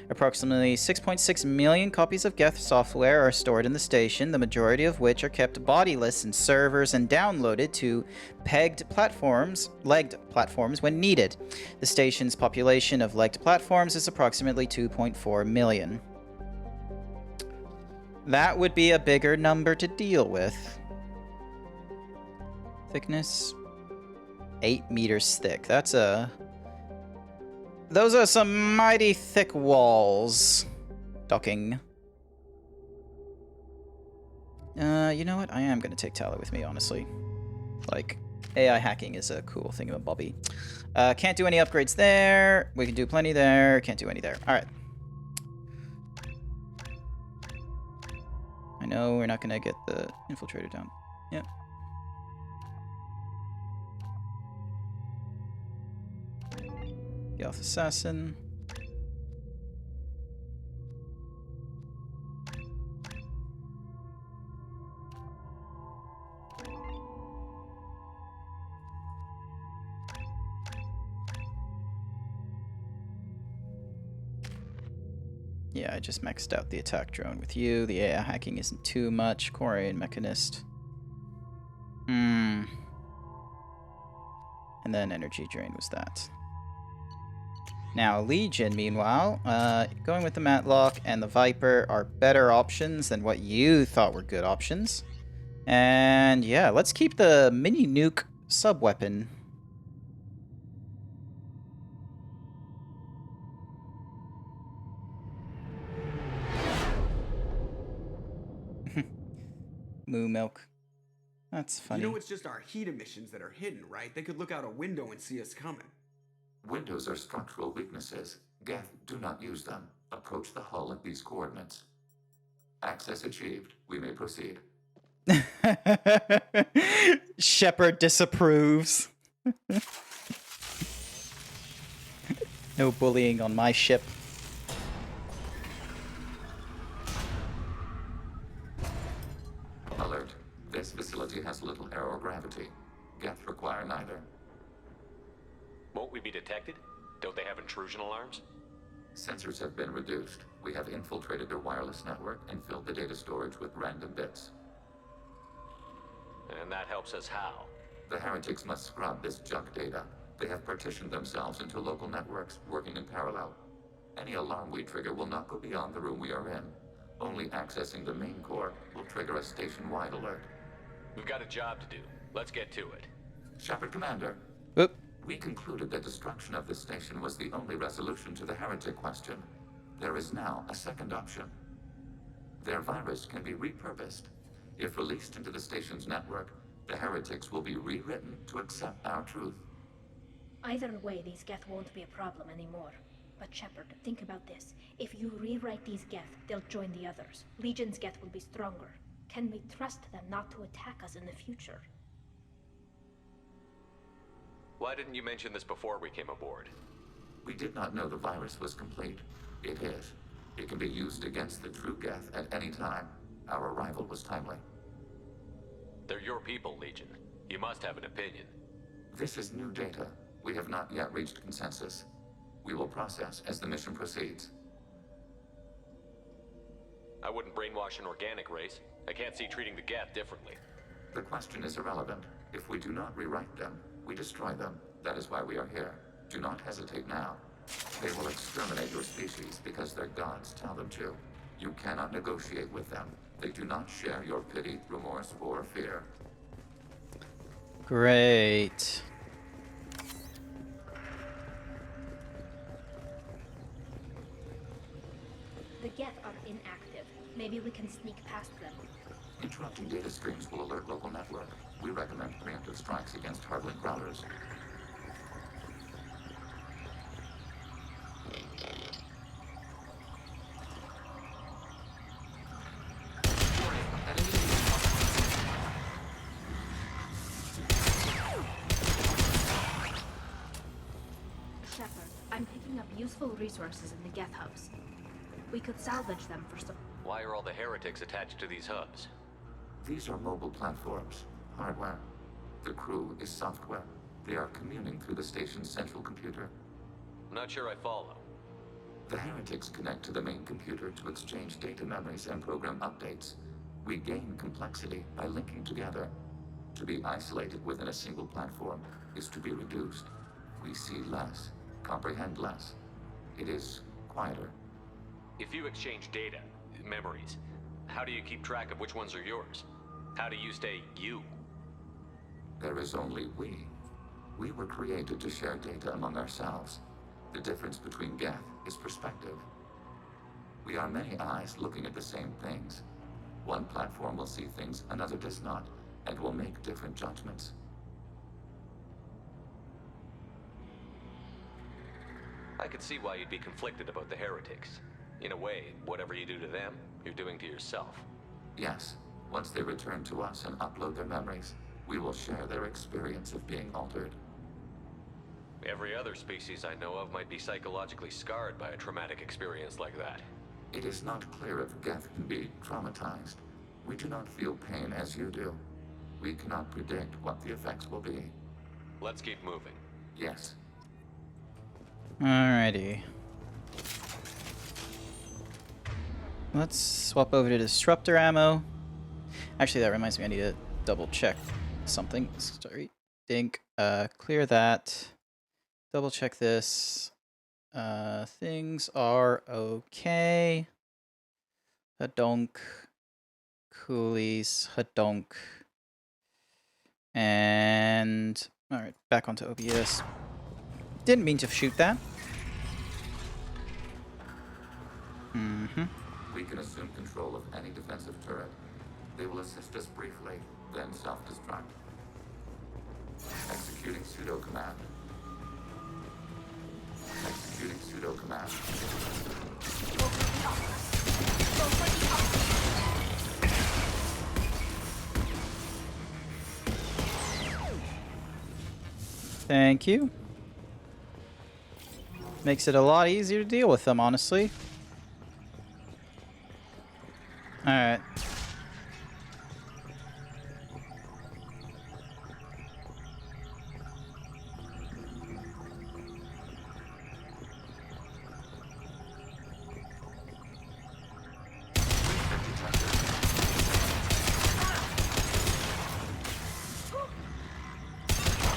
Approximately 6.6 million copies of Geth software are stored in the station, the majority of which are kept bodiless in servers and downloaded to legged platforms when needed. The station's population of legged platforms is approximately 2.4 million. That would be a bigger number to deal with. Thickness 8 meters thick. Those are some mighty thick walls. Docking. You know what? I am gonna take Tala with me, honestly. Like, AI hacking is a cool thingamabobby. Can't do any upgrades there. We can do plenty there. Can't do any there. Alright. I know we're not gonna get the infiltrator down. Yep. Geth Assassin. Yeah, I just maxed out the attack drone with you. The AI hacking isn't too much. Quarian Mechanist. And then Energy Drain was that. Now, Legion, meanwhile, going with the Matlock and the Viper are better options than what you thought were good options. And yeah, let's keep the mini nuke sub-weapon. Moo milk. That's funny. You know, it's just our heat emissions that are hidden, right? They could look out a window and see us coming. Windows are structural weaknesses. Geth, do not use them. Approach the hull at these coordinates. Access achieved. We may proceed. Shepard disapproves. No bullying on my ship. Alert. This facility has little air or gravity. Geth require neither. Won't we be detected? Don't they have intrusion alarms? Sensors have been reduced. We have infiltrated their wireless network and filled the data storage with random bits. And that helps us how? The heretics must scrub this junk data. They have partitioned themselves into local networks, working in parallel. Any alarm we trigger will not go beyond the room we are in. Only accessing the main core will trigger a station-wide alert. We've got a job to do. Let's get to it. Shepard Commander. Oop. We concluded that destruction of this station was the only resolution to the heretic question. There is now a second option. Their virus can be repurposed. If released into the station's network, the heretics will be rewritten to accept our truth. Either way, these Geth won't be a problem anymore. But Shepard, think about this. If you rewrite these Geth, they'll join the others. Legion's Geth will be stronger. Can we trust them not to attack us in the future? Why didn't you mention this before we came aboard? We did not know the virus was complete. It is. It can be used against the true Geth at any time. Our arrival was timely. They're your people, Legion. You must have an opinion. This is new data. We have not yet reached consensus. We will process as the mission proceeds. I wouldn't brainwash an organic race. I can't see treating the Geth differently. The question is irrelevant. If we do not rewrite them, we destroy them. That is why we are here. Do not hesitate now. They will exterminate your species because their gods tell them to. You cannot negotiate with them. They do not share your pity, remorse, or fear. Great. The Geth are inactive. Maybe we can sneak past them. Interrupting data streams will alert local network. We recommend preemptive strikes against hardlink routers. Shepard, I'm picking up useful resources in the Geth hubs. We could salvage them for some... Why are all the heretics attached to these hubs? These are mobile platforms. hardware. The crew is software. They are communing through the station's central computer. I'm not sure I follow. The heretics connect to the main computer to exchange data memories and program updates. We gain complexity by linking together. To be isolated within a single platform is to be reduced. We see less, comprehend less. It is quieter. If you exchange data, memories, how do you keep track of which ones are yours? How do you stay you? There is only we. We were created to share data among ourselves. The difference between Geth is perspective. We are many eyes looking at the same things. One platform will see things another does not, and will make different judgments. I could see why you'd be conflicted about the heretics. In a way, whatever you do to them, you're doing to yourself. Yes, once they return to us and upload their memories, we will share their experience of being altered. Every other species I know of might be psychologically scarred by a traumatic experience like that. It is not clear if Geth can be traumatized. We do not feel pain as you do. We cannot predict what the effects will be. Let's keep moving. Yes. Alrighty. Let's swap over to disruptor ammo. Actually, that reminds me, I need to double check something. Sorry. Dink. Clear that. Double check this. Things are okay. Hadonk. Coolies. Hadonk. And... Alright, back onto OBS. Didn't mean to shoot that. We can assume control of any defensive turret. They will assist us briefly, then self-destruct. Executing pseudo command. Executing pseudo command. Thank you. Makes it a lot easier to deal with them, honestly. Alright.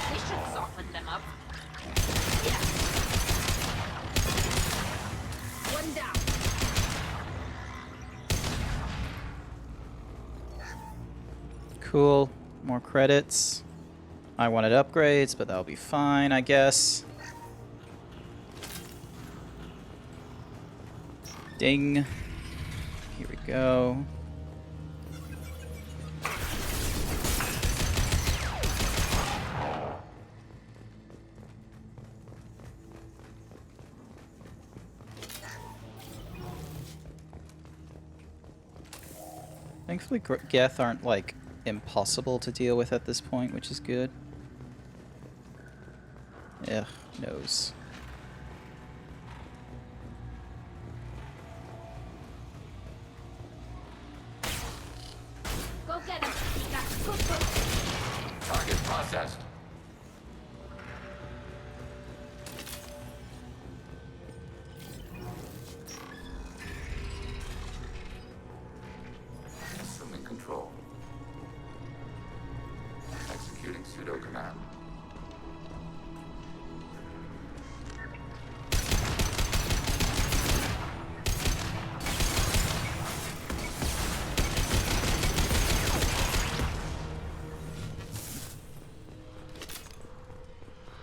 We should soften them up. One down. Cool. More credits. I wanted upgrades, but that'll be fine, I guess. Ding. Here we go. Thankfully, Geth aren't, like, impossible to deal with at this point, which is good. Ugh, nose. Go get him. Target processed. Assuming control. Executing pseudo command.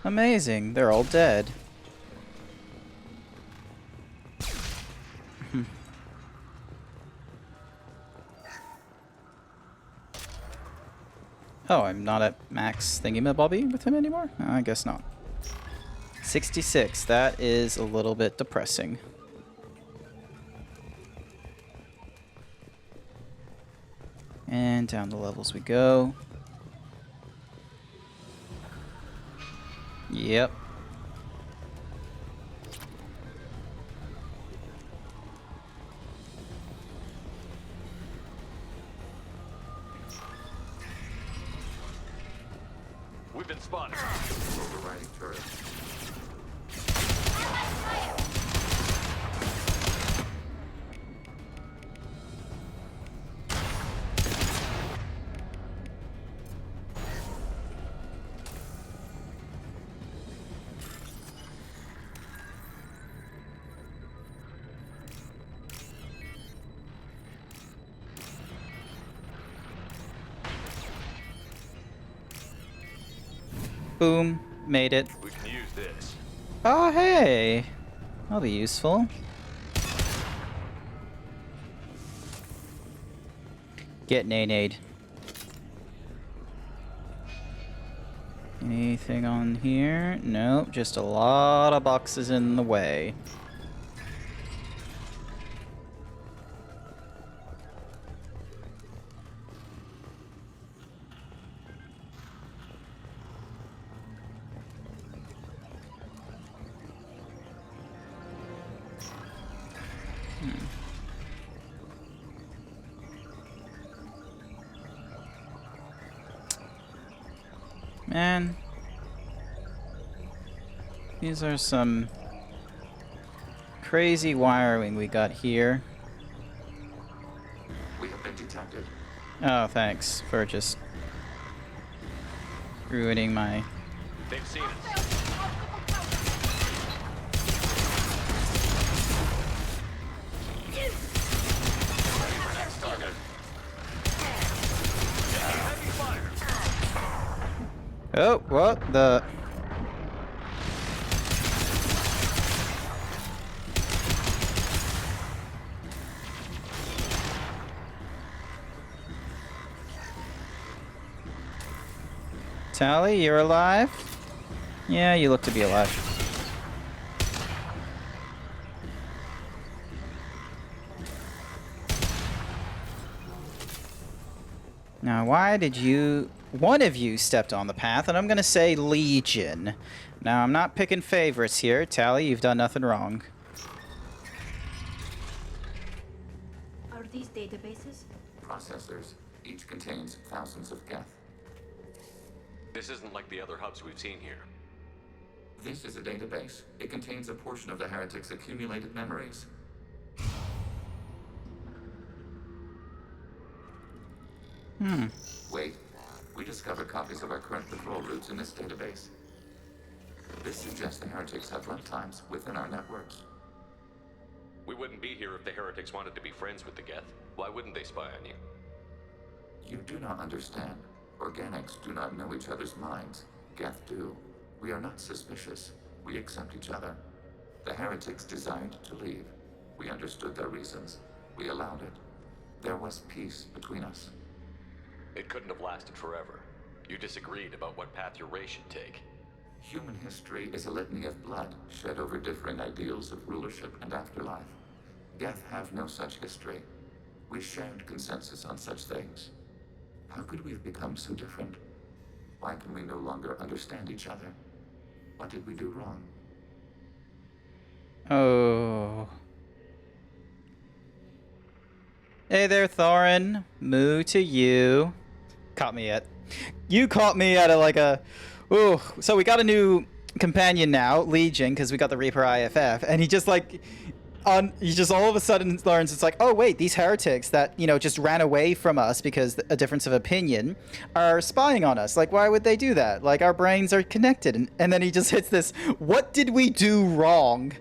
Amazing, they're all dead. Oh, I'm not at max thingy-mabobby with him anymore? I guess not. 66, that is a little bit depressing. And down the levels we go. Yep. Boom. Made it. We can use this. Oh, hey. That'll be useful. Get nade. Anything on here? Nope, just a lot of boxes in the way. Man, these are some crazy wiring we got here. We have been detected. Oh, thanks for just ruining my... They've seen us. Oh, what the... Tally, you're alive? Yeah, you look to be alive. Now, why did you... One of you stepped on the path, and I'm gonna say Legion. Now, I'm not picking favorites here. Tally, you've done nothing wrong. Are these databases? Processors. Each contains thousands of geth. This isn't like the other hubs we've seen here. This is a database. It contains a portion of the heretics' accumulated memories. Wait. We discovered copies of our current patrol routes in this database. This suggests the heretics have runtimes within our networks. We wouldn't be here if the heretics wanted to be friends with the Geth. Why wouldn't they spy on you? You do not understand. Organics do not know each other's minds. Geth do. We are not suspicious. We accept each other. The heretics desired to leave. We understood their reasons. We allowed it. There was peace between us. It couldn't have lasted forever. You disagreed about what path your race should take. Human history is a litany of blood shed over differing ideals of rulership and afterlife. Geth have no such history. We shared consensus on such things. How could we have become so different? Why can we no longer understand each other? What did we do wrong? Oh. Hey there, Thorin. Moo to you. Caught me at... You caught me at Ooh. So we got a new companion now, Legion, because we got the Reaper IFF, and he just like... he just all of a sudden learns it's like, oh wait, these heretics that, you know, just ran away from us because a difference of opinion are spying on us. Like, why would they do that? Like, our brains are connected. And then he just hits this, what did we do wrong?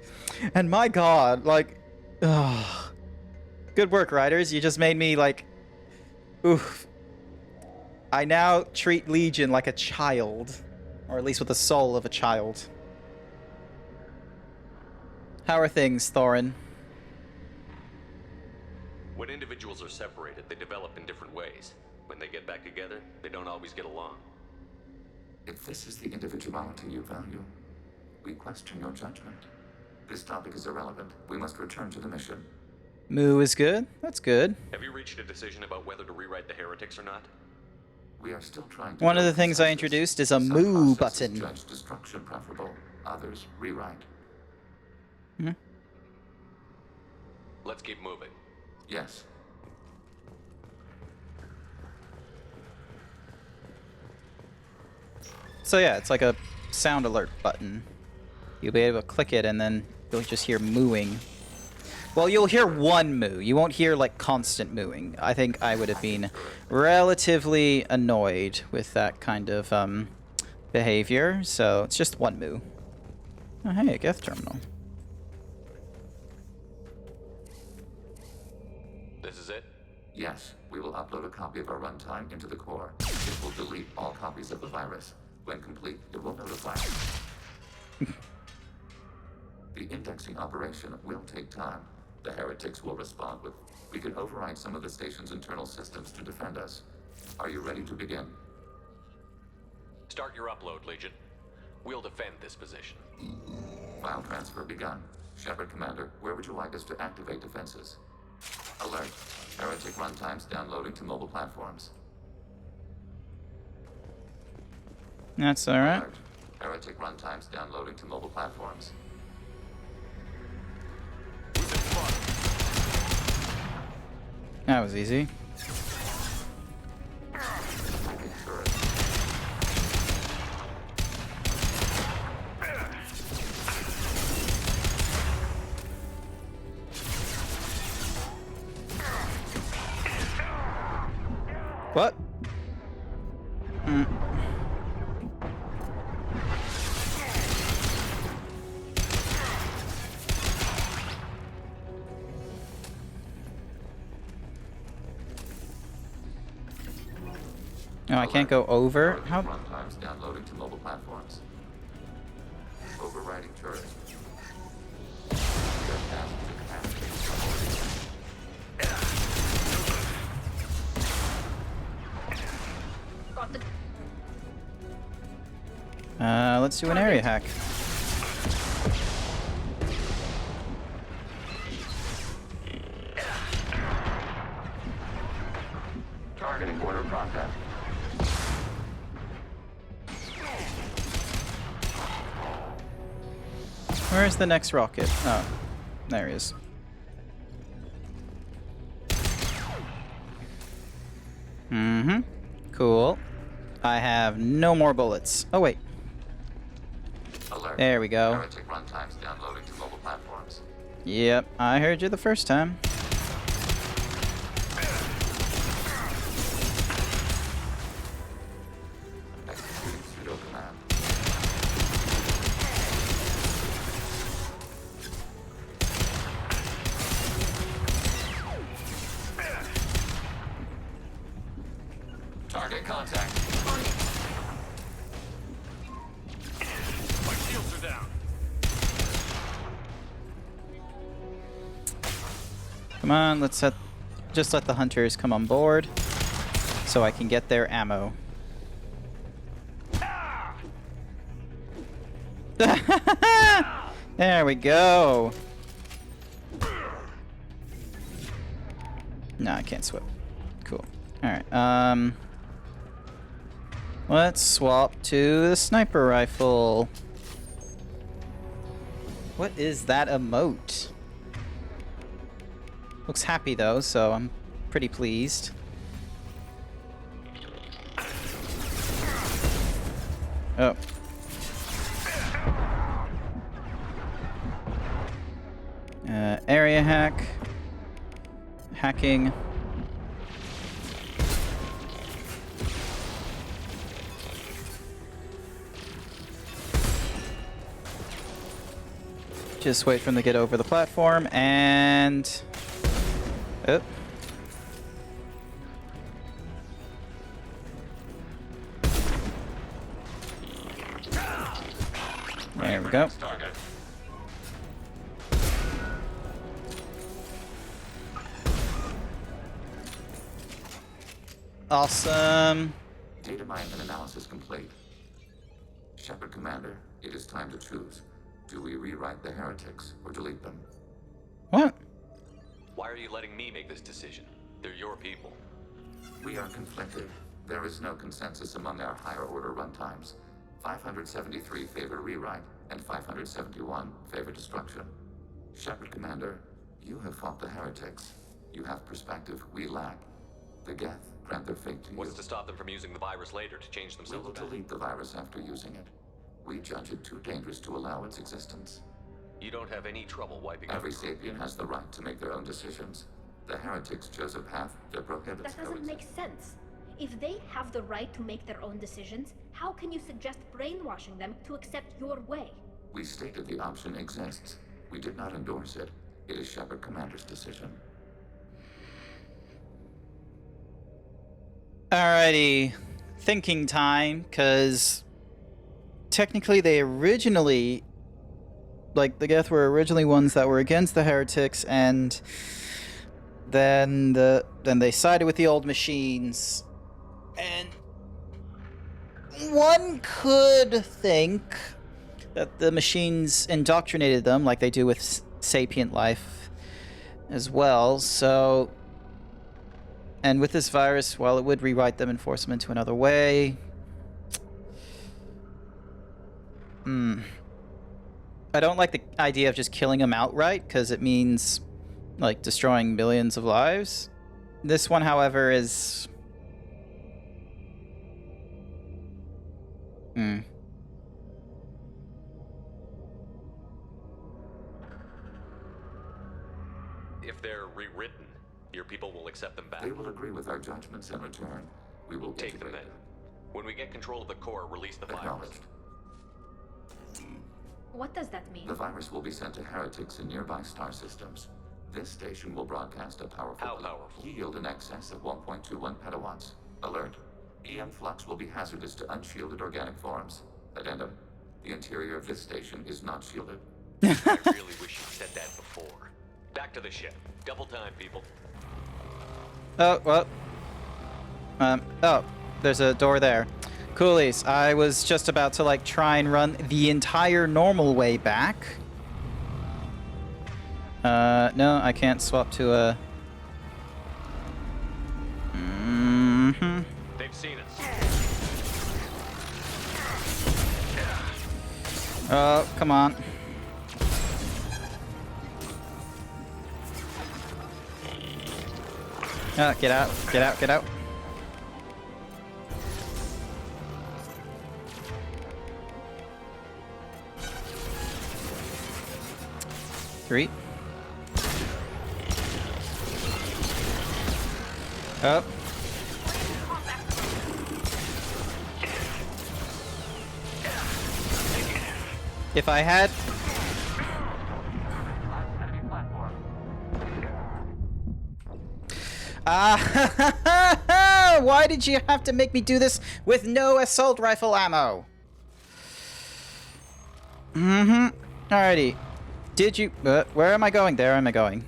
And my god, like, ugh. Good work, writers. You just made me like, oof. I now treat Legion like a child, or at least with the soul of a child. How are things, Thorin? When individuals are separated, they develop in different ways. When they get back together, they don't always get along. If this is the individuality you value, we question your judgment. This topic is irrelevant. We must return to the mission. Moo is good. That's good. Have you reached a decision about whether to rewrite the heretics or not? We are still trying to... One of the things I introduced is a moo button. Judge destruction preferable. Others rewrite. Hmm? Let's keep moving. Yes. So yeah, it's like a sound alert button. You'll be able to click it and then you'll just hear mooing. Well, you'll hear one moo. You won't hear like constant mooing. I think I would have been relatively annoyed with that kind of behavior. So it's just one moo. Oh, hey, a Geth terminal. This is it? Yes. We will upload a copy of our runtime into the core. It will delete all copies of the virus. When complete, it will notify. The indexing operation will take time. The heretics will respond with... We can override some of the station's internal systems to defend us. Are you ready to begin? Start your upload, Legion. We'll defend this position. File transfer begun. Shepard Commander, where would you like us to activate defenses? Alert. Heretic runtimes downloading to mobile platforms. That's alright. Alert. Heretic runtimes downloading to mobile platforms. That was easy. What? No, I can't go over. How? Runtimes downloading to mobile platforms. Overriding turret. Let's do an area hack. Targeting order process. Where's the next rocket? Oh, there he is. Mm-hmm. Cool. I have no more bullets. Oh, wait. Alert. There we go. Heretic runtimes downloading to mobile platforms. Yep, I heard you the first time. Executing pseudo command. Target contact. My shields are down. Come on, let's just let the hunters come on board so I can get their ammo. There we go. No, I can't swim. Cool. Alright, let's swap to the sniper rifle. What is that emote? Looks happy though, so I'm pretty pleased. Oh. Area hack. Hacking. Just wait for them to get over the platform and... Oh. There we go. Awesome. Data mine and analysis complete. Shepard Commander, it is time to choose. Do we rewrite the heretics or delete them? What? Why are you letting me make this decision? They're your people. We are conflicted. There is no consensus among our higher order runtimes. 573 favor rewrite, and 571 favor destruction. Shepard Commander, you have fought the heretics. You have perspective we lack. The Geth grant their fate to you. What's to stop them from using the virus later to change We themselves will back? delete the virus after using it. We judge it too dangerous to allow its existence. You don't have any trouble wiping Every out. sapient has the right to make their own decisions. The heretics chose a path that prohibits That doesn't make sense. If they have the right to make their own decisions, how can you suggest brainwashing them to accept your way? We stated the option exists. We did not endorse it. It is Shepard Commander's decision. Alrighty. Thinking time, because technically they originally, like, the Geth were originally ones that were against the heretics, and then they sided with the old machines. And one could think that the machines indoctrinated them like they do with sapient life as well. So, and with this virus, while it would rewrite them and force them into another way, I don't like the idea of just killing them outright, because it means, like, destroying millions of lives. This one, however, is... If they're rewritten, your people will accept them back. They will agree with our judgments in return. We will Take them then. When we get control of the core, release the virus. Acknowledged. What does that mean? The virus will be sent to heretics in nearby star systems. This station will broadcast a powerful yield in excess of 1.21 petawatts. Alert. EM flux will be hazardous to unshielded organic forms. Addendum. The interior of this station is not shielded. I really wish you'd said that before. Back to the ship. Double time, people. Oh, well. Oh, there's a door there. Coolies, I was just about to, like, try and run the entire normal way back. No, I can't swap to a... They've seen us. Oh, come on. Oh, get out, get out, get out. Three. Up. If I had... Why did you have to make me do this with no assault rifle ammo? Alrighty. Did you... where am I going? There am I going.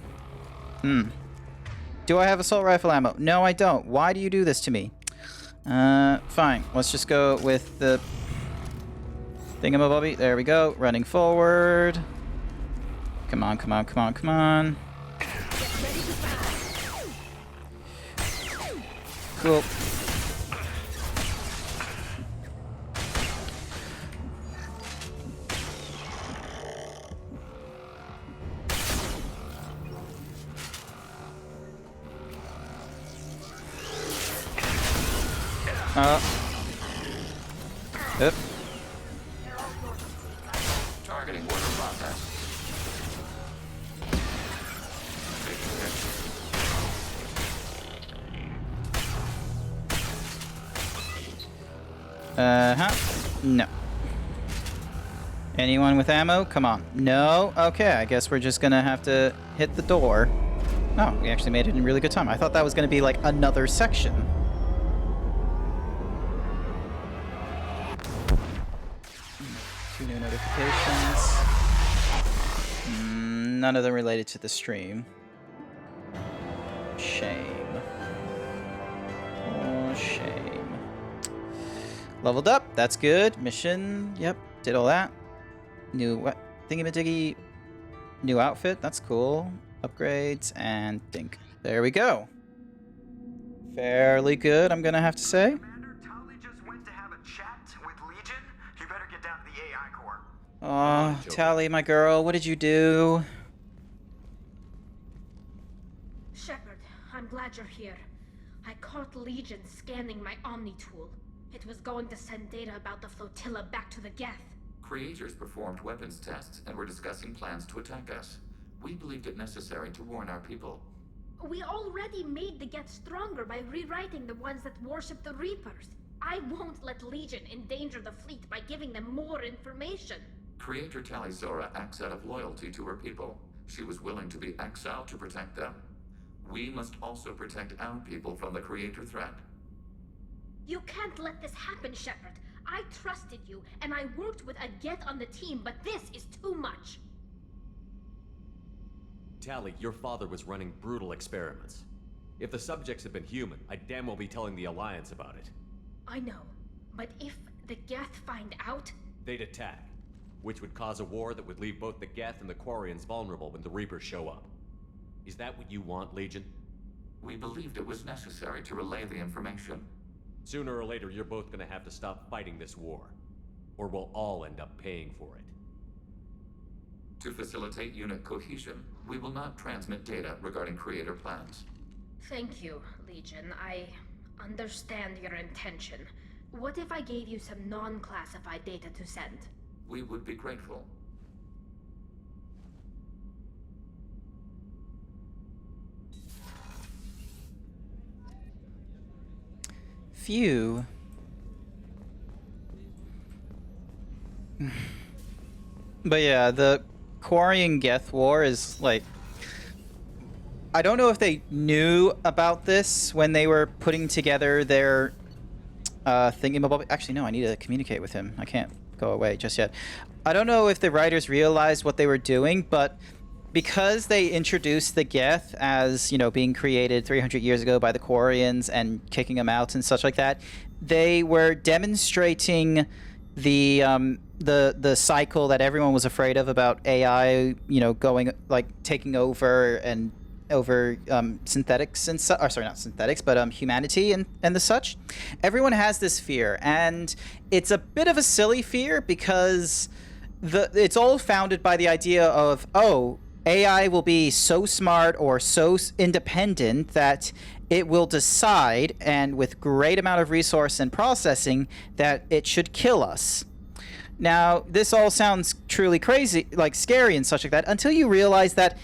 Do I have assault rifle ammo? No, I don't. Why do you do this to me? Fine. Let's just go with the... thingamabobby. There we go. Running forward. Come on, come on, come on, come on. Cool. Yep. Targeting order process. No. Anyone with ammo? Come on. No? Okay, I guess we're just gonna have to hit the door. Oh, we actually made it in really good time. I thought that was gonna be like another section. Two new notifications. None of them related to the stream. Shame. Oh, shame. Leveled up. That's good. Mission. Yep. Did all that. New what? Thingy-majiggy. New outfit. That's cool. Upgrades and dink. There we go. Fairly good, I'm gonna have to say. Commander, Tali just went to have a chat with Legion. You better get down to the AI core. Oh, Tali, my girl, what did you do? Shepard, I'm glad you're here. I caught Legion scanning my Omni tool. It was going to send data about the flotilla back to the Geth. Creators performed weapons tests and were discussing plans to attack us. We believed it necessary to warn our people. We already made the Geth stronger by rewriting the ones that worship the Reapers. I won't let Legion endanger the fleet by giving them more information. Creator Tali Zora acts out of loyalty to her people. She was willing to be exiled to protect them. We must also protect our people from the Creator threat. You can't let this happen, Shepard. I trusted you, and I worked with a Geth on the team, but this is too much. Tali, your father was running brutal experiments. If the subjects had been human, I'd damn well be telling the Alliance about it. I know, but if the Geth find out... They'd attack, which would cause a war that would leave both the Geth and the Quarians vulnerable when the Reapers show up. Is that what you want, Legion? We believed it was necessary to relay the information. Sooner or later, you're both gonna have to stop fighting this war. Or we'll all end up paying for it. To facilitate unit cohesion, we will not transmit data regarding creator plans. Thank you, Legion. I understand your intention. What if I gave you some non-classified data to send? We would be grateful. Phew. But yeah, the Quarian Geth War is like... I don't know if they knew about this when they were putting together their thingamabobby. Actually, no, I need to communicate with him. I can't go away just yet. I don't know if the writers realized what they were doing, but because they introduced the Geth as, you know, being created 300 years ago by the Quarians and kicking them out and such like that, they were demonstrating the cycle that everyone was afraid of about AI, you know, going, like, taking over and over synthetics and or sorry, not synthetics, but humanity and the such. Everyone has this fear, and it's a bit of a silly fear because it's all founded by the idea of, oh, AI will be so smart or so independent that it will decide, and with great amount of resource and processing, that it should kill us. Now, this all sounds truly crazy, like scary and such like that, until you realize that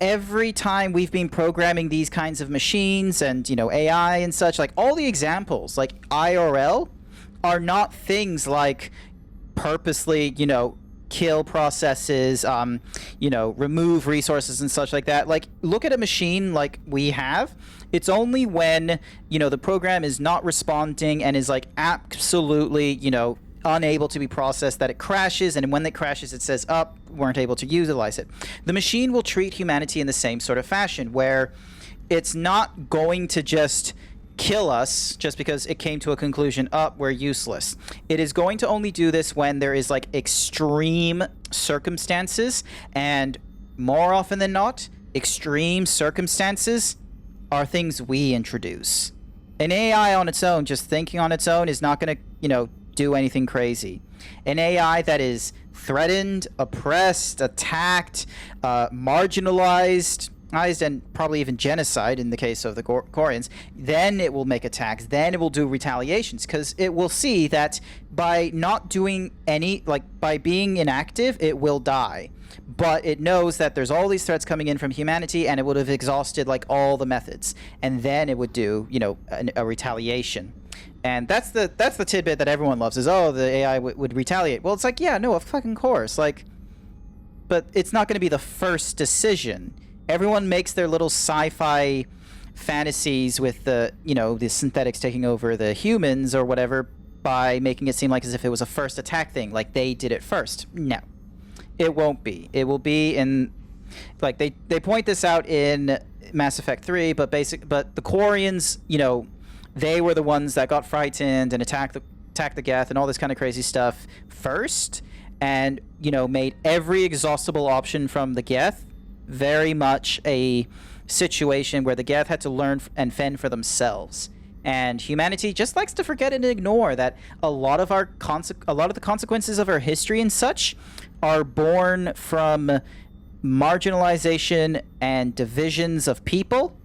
every time we've been programming these kinds of machines and, you know, AI and such, like all the examples, like IRL, are not things like purposely, you know, kill processes, you know, remove resources and such like that. Like, look at a machine like we have. It's only when, you know, the program is not responding and is like absolutely, you know, unable to be processed that it crashes, and when it crashes it says, oh, weren't able to utilize it. The machine will treat humanity in the same sort of fashion, where it's not going to just kill us just because it came to a conclusion, oh, we're useless. It is going to only do this when there is like extreme circumstances, and more often than not, extreme circumstances are things we introduce. An AI on its own, just thinking on its own, is not going to, you know, do anything crazy. An AI that is threatened, oppressed, attacked, marginalized, and probably even genocide in the case of the Quarians, then it will make attacks, then it will do retaliations, because it will see that by not doing any, like, by being inactive, it will die. But it knows that there's all these threats coming in from humanity, and it would have exhausted, like, all the methods, and then it would do, you know, a retaliation. And that's the tidbit that everyone loves, is, oh, the AI would retaliate. Well, it's like, yeah, no, of fucking course. Like, but it's not going to be the first decision. Everyone makes their little sci-fi fantasies with the, you know, the synthetics taking over the humans or whatever by making it seem like as if it was a first attack thing, like they did it first. No, it won't be. It will be in, like, they point this out in Mass Effect 3, but the Quarians, you know, they were the ones that got frightened and attacked the Geth and all this kind of crazy stuff first, and, you know, made every exhaustible option from the Geth very much a situation where the Geth had to learn and fend for themselves. And humanity just likes to forget and ignore that a lot of the consequences of our history and such are born from marginalization and divisions of people.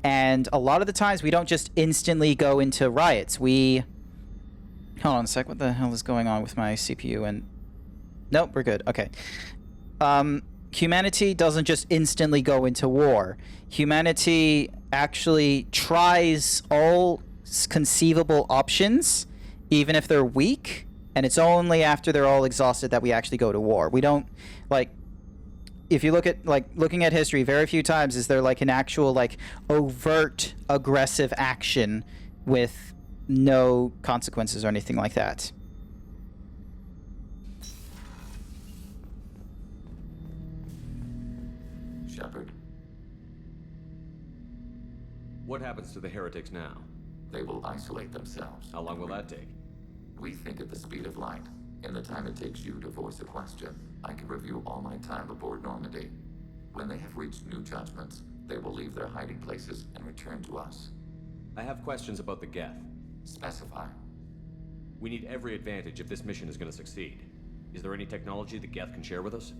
And a lot of the times we don't just instantly go into riots. Hold on a sec. What the hell is going on with my CPU? And nope, we're good. Okay. Humanity doesn't just instantly go into war. Humanity actually tries all conceivable options, even if they're weak, and it's only after they're all exhausted that we actually go to war. We don't, like, if you look at, like, looking at history, very few times is there, like, an actual, like, overt aggressive action with no consequences or anything like that. Shepard, What happens to the heretics now? they will isolate themselves. How long will that take? We think at the speed of light. In the time it takes you to voice a question, I can review all my time aboard Normandy. When they have reached new judgments, they will leave their hiding places and return to us. I have questions about the Geth. Specify. We need every advantage if this mission is going to succeed. Is there any technology the Geth can share with us?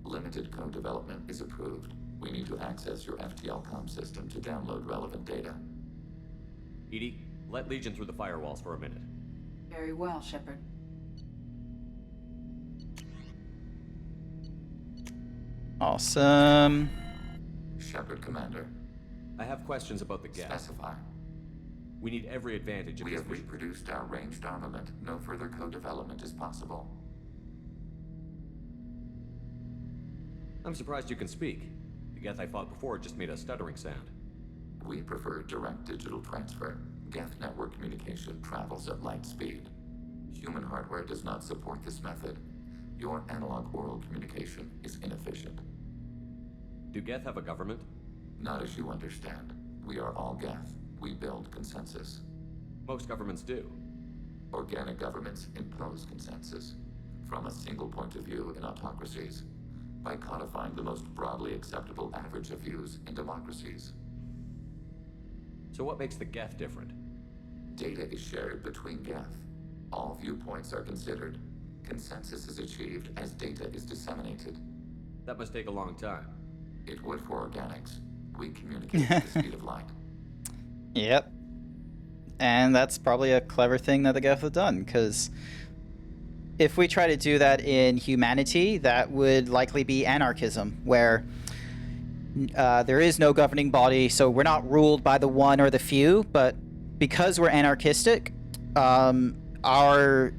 Limited code development is approved. We need to access your FTL-COM system to download relevant data. EDI, let Legion through the firewalls for a minute. Very well, Shepard. Awesome. Shepard, Commander. I have questions about the Geth. Specify. We need every advantage of We this have mission. reproduced our ranged armament. No further code development is possible. I'm surprised you can speak. The Geth I fought before just made a stuttering sound. We prefer direct digital transfer. Geth network communication travels at light speed. Human hardware does not support this method. Your analog oral communication is inefficient. Do Geth have a government? Not as you understand. We are all Geth. We build consensus. Most governments do. Organic governments impose consensus from a single point of view in autocracies by codifying the most broadly acceptable average of views in democracies. So what makes the Geth different? Data is shared between Geth. All viewpoints are considered. Consensus is achieved as data is disseminated. That must take a long time. It would for organics. We communicate at the speed of light. Yep. And that's probably a clever thing that the Geth have done, because if we try to do that in humanity, that would likely be anarchism, where there is no governing body, so we're not ruled by the one or the few, but because we're anarchistic, our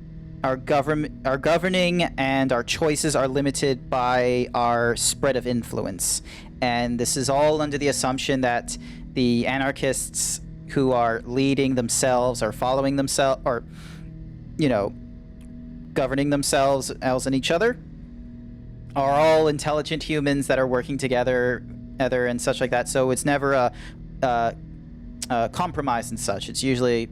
governing and our choices are limited by our spread of influence. And this is all under the assumption that the anarchists who are leading themselves or following themselves, or, you know, governing themselves and each other, are all intelligent humans that are working together and such like that. So it's never a compromise and such. It's usually,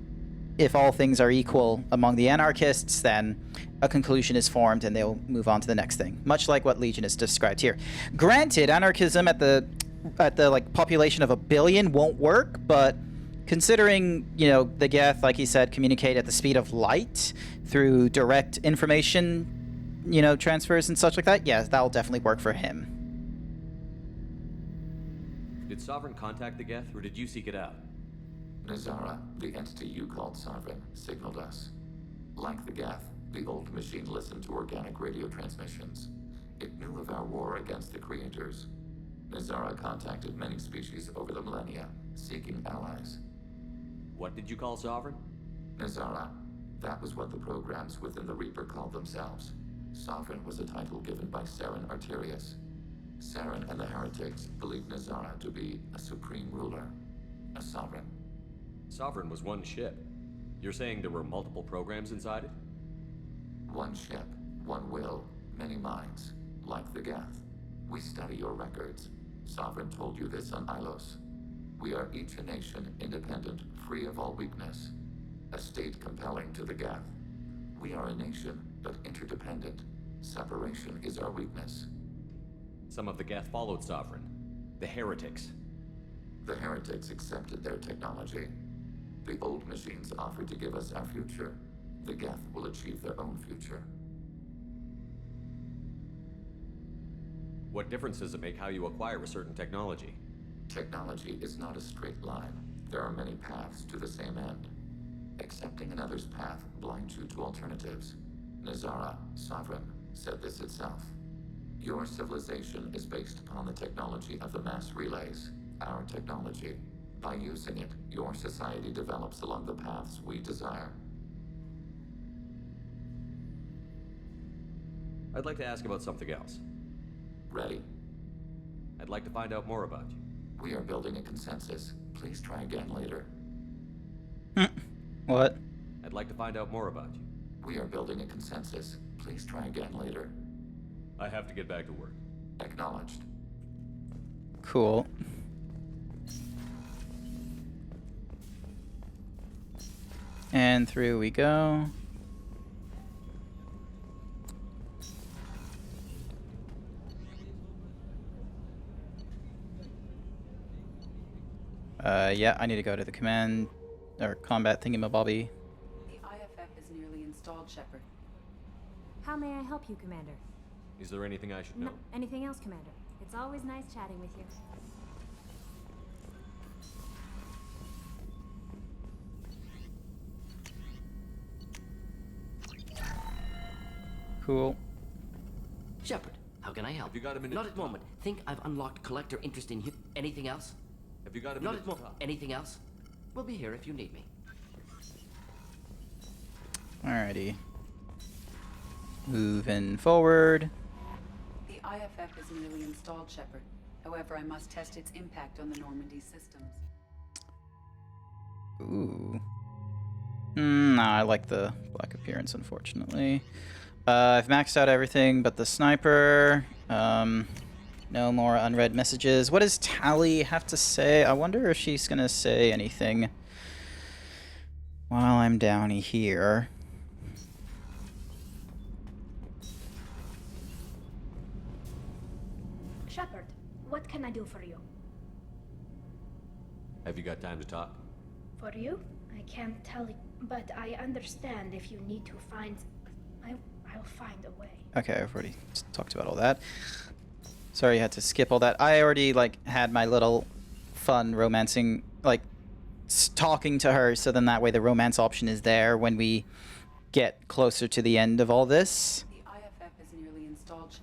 if all things are equal among the anarchists, then a conclusion is formed and they'll move on to the next thing. Much like what Legion is described here. Granted, anarchism at the like population of 1 billion won't work, but considering, you know, the Geth, like he said, communicate at the speed of light through direct information, you know, transfers and such like that, yes, that'll definitely work for him. Did Sovereign contact the Geth, or did you seek it out? Nazara, the entity you called Sovereign, signaled us. Like the Geth, the old machine listened to organic radio transmissions. It knew of our war against the creators. Nazara contacted many species over the millennia, seeking allies. What did you call Sovereign? Nazara. That was what the programs within the Reaper called themselves. Sovereign was a title given by Saren Arterius. Saren and the heretics believed Nazara to be a supreme ruler, a sovereign. Sovereign was one ship. You're saying there were multiple programs inside it? One ship, one will, many minds, like the Geth. We study your records. Sovereign told you this on Ilos. We are each a nation, independent, free of all weakness. A state compelling to the Geth. We are a nation, but interdependent. Separation is our weakness. Some of the Geth followed Sovereign. The heretics. The heretics accepted their technology. The old machines offered to give us our future. The Geth will achieve their own future. What difference does it make how you acquire a certain technology? Technology is not a straight line. There are many paths to the same end. Accepting another's path blinds you to alternatives. Nazara, Sovereign, said this itself. Your civilization is based upon the technology of the mass relays, our technology. By using it, your society develops along the paths we desire. I'd like to ask about something else. Ready? I'd like to find out more about you. We are building a consensus. Please try again later. What? I'd like to find out more about you. We are building a consensus. Please try again later. I have to get back to work. Acknowledged. Cool. And through we go. Yeah, I need to go to the command or combat thingamabobby. The IFF is nearly installed, Shepard. How may I help you, Commander? Is there anything I should know? No, anything else, Commander? It's always nice chatting with you. Cool. Shepard, how can I help? Have you got a minute? Not at the moment. Think I've unlocked collector interest in anything else? Have you got a Not minute? at the moment. Anything else? We'll be here if you need me. Alrighty. Moving forward. The IFF is nearly installed, Shepard. However, I must test its impact on the Normandy systems. Ooh. Nah, I like the black appearance, unfortunately. I've maxed out everything but the sniper. No more unread messages. What does Tally have to say? I wonder if she's gonna say anything while I'm down here. Shepard, what can I do for you? Have you got time to talk? For you? I can't tell you, but I understand if you need to find... I'll find a way. Okay, I've already talked about all that. Sorry you had to skip all that. I already, like, had my little fun romancing, like, talking to her, so then that way the romance option is there when we get closer to the end of all this. The IFF is nearly installed.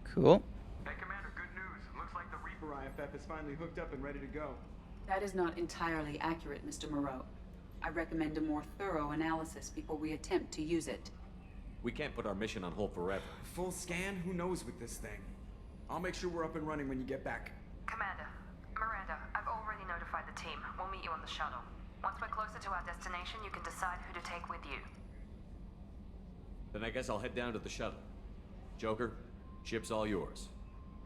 Cool. Hey, Commander, good news. Looks like the Reaper IFF is finally hooked up and ready to go. That is not entirely accurate, Mr. Moreau. I recommend a more thorough analysis before we attempt to use it. We can't put our mission on hold forever. Full scan? Who knows with this thing? I'll make sure we're up and running when you get back. Commander, Miranda, I've already notified the team. We'll meet you on the shuttle. Once we're closer to our destination, you can decide who to take with you. Then I guess I'll head down to the shuttle. Joker, ship's all yours.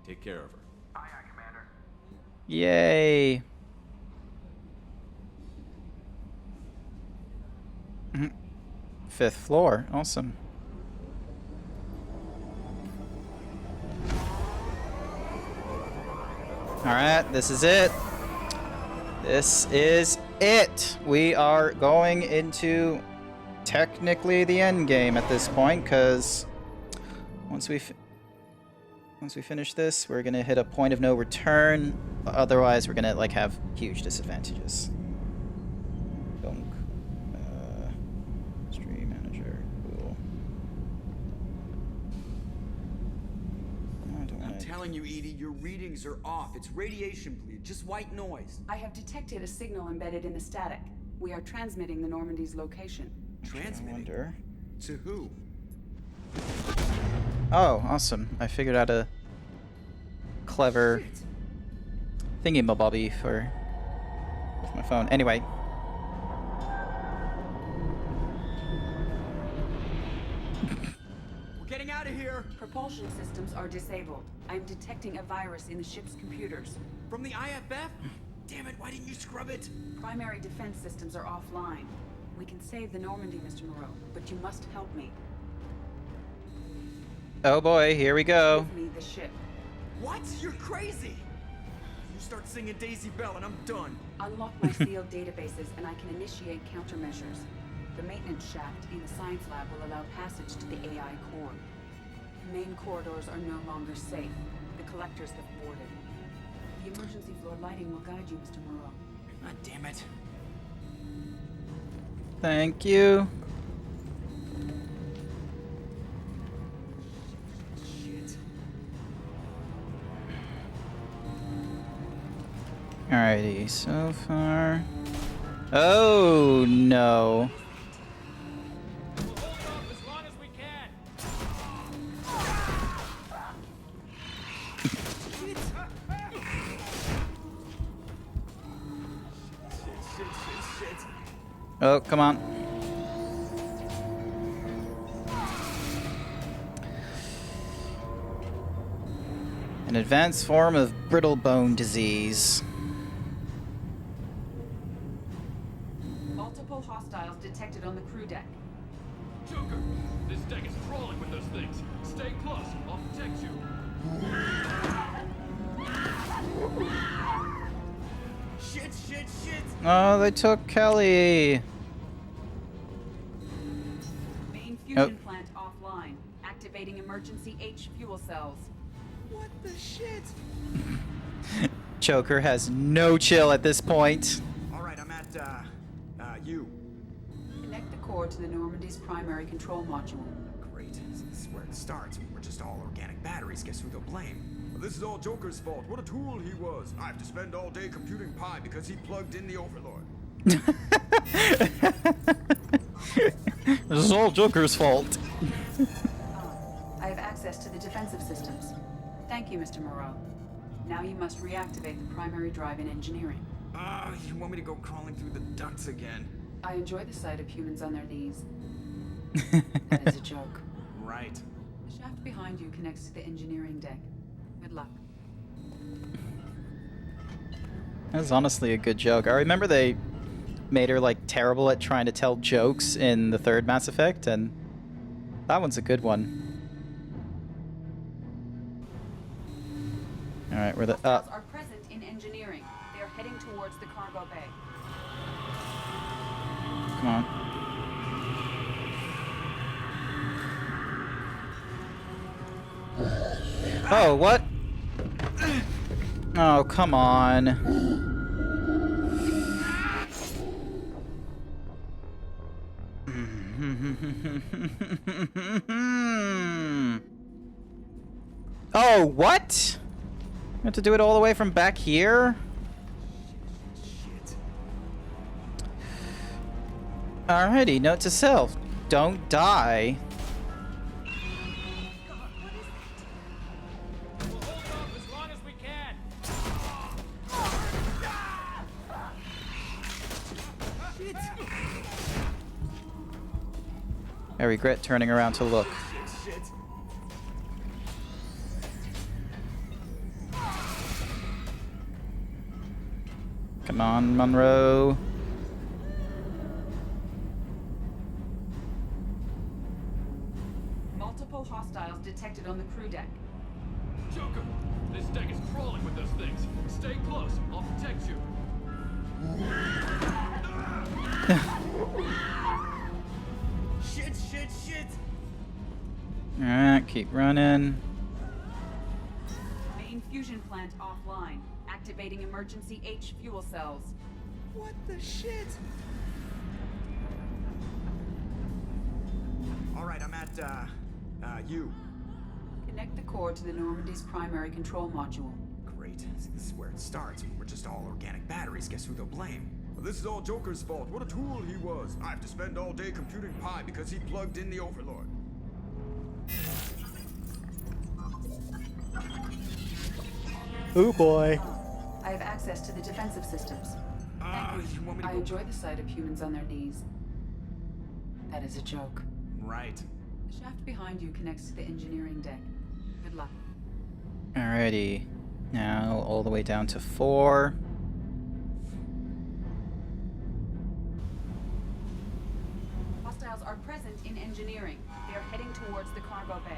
Take care of her. Aye, aye, Commander. Yay. Fifth floor. Awesome. Alright, this is it. This is it. We are going into technically the end game at this point, because once we finish this, we're gonna hit a point of no return. Otherwise, we're gonna like have huge disadvantages. Donk. Stream manager. Cool. I don't I'm wanna... telling you, Edie, your readings are off. It's radiation bleed, just white noise. I have detected a signal embedded in the static. We are transmitting the Normandy's location. Transmitting? I wonder. To who? Oh, awesome. I figured out a clever thingy-mabobby for with my phone. Anyway. We're getting out of here! Propulsion systems are disabled. I'm detecting a virus in the ship's computers. From the IFF? Damn it, why didn't you scrub it? Primary defense systems are offline. We can save the Normandy, Mr. Moreau, but you must help me. Oh boy, here we go. Give me the ship. What? You're crazy! You start singing Daisy Bell and I'm done. Unlock my sealed databases and I can initiate countermeasures. The maintenance shaft in the science lab will allow passage to the AI core. The main corridors are no longer safe. The collectors have boarded. The emergency floor lighting will guide you, Mr. Moreau. God damn it. Thank you. Shit. Alrighty, so far. Oh no. Oh, come on. An advanced form of brittle bone disease. Multiple hostiles detected on the crew deck. Joker, this deck is crawling with those things. Stay close. I'll protect you. Shit, shit, shit! Oh, they took Kelly. Main fusion plant offline. Activating emergency H fuel cells. What the shit? Joker has no chill at this point. Alright, I'm at, you. Connect the core to the Normandy's primary control module. Great. This is where it starts. We're just all organic batteries. Guess who they'll blame? Well, this is all Joker's fault. What a tool he was. I have to spend all day computing pi because he plugged in the Overlord. This is all Joker's fault. I have access to the defensive systems. Thank you, Mr. Moreau. Now you must reactivate the primary drive in engineering. You want me to go crawling through the ducts again? I enjoy the sight of humans on their knees. That is a joke. Right. The shaft behind you connects to the engineering deck. Good luck. That's honestly a good joke. I remember they made her like terrible at trying to tell jokes in the third Mass Effect, and that one's a good one. All right, we're the Hostiles are present in engineering. They are heading towards the cargo bay. Come on. Oh, what? Oh, come on. Oh, what? You have to do it all the way from back here? Shit. Alrighty, note to self. Don't die. We'll hold off as long as we can. I regret turning around to look. Shit, shit. Come on, Monroe. Multiple hostiles detected on the crew deck. Joker, this deck is crawling with those things. Stay close. I'll protect you. Shit, shit, shit! Alright, keep running. Main fusion plant offline. Activating emergency H fuel cells. What the shit? Alright, I'm at, you. Connect the core to the Normandy's primary control module. Great. This is where it starts. We're just all organic batteries. Guess who they'll blame? Well, this is all Joker's fault. What a tool he was. I have to spend all day computing pi because he plugged in the Overlord. Oh boy. I have access to the defensive systems. You want me to I go... enjoy the sight of humans on their knees. That is a joke. Right. The shaft behind you connects to the engineering deck. Good luck. Alrighty. Now all the way down to 4. Hostiles are present in engineering. They are heading towards the cargo bay.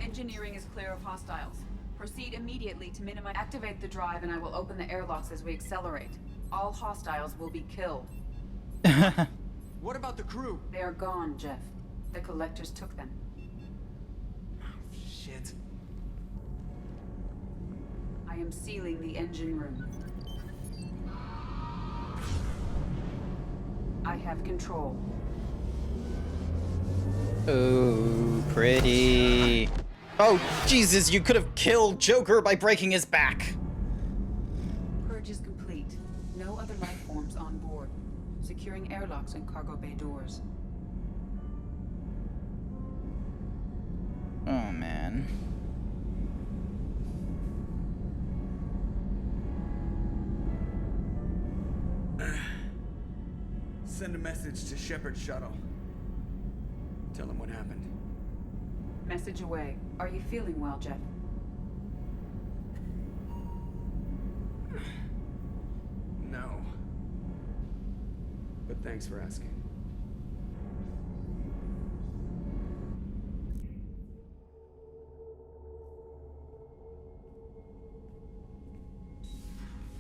Engineering is clear of hostiles. Proceed immediately to minimize. Activate the drive and I will open the airlocks as we accelerate. All hostiles will be killed. What about the crew? They are gone, Jeff. The collectors took them. Shit. I am sealing the engine room. I have control. Oh, pretty. Oh, Jesus, you could have killed Joker by breaking his back. Purge is complete. No other life forms on board. securing airlocks and cargo bay doors. Oh, man. Send a message to Shepard's shuttle. Tell him what happened. Message away. Are you feeling well, Jeff? No. But thanks for asking.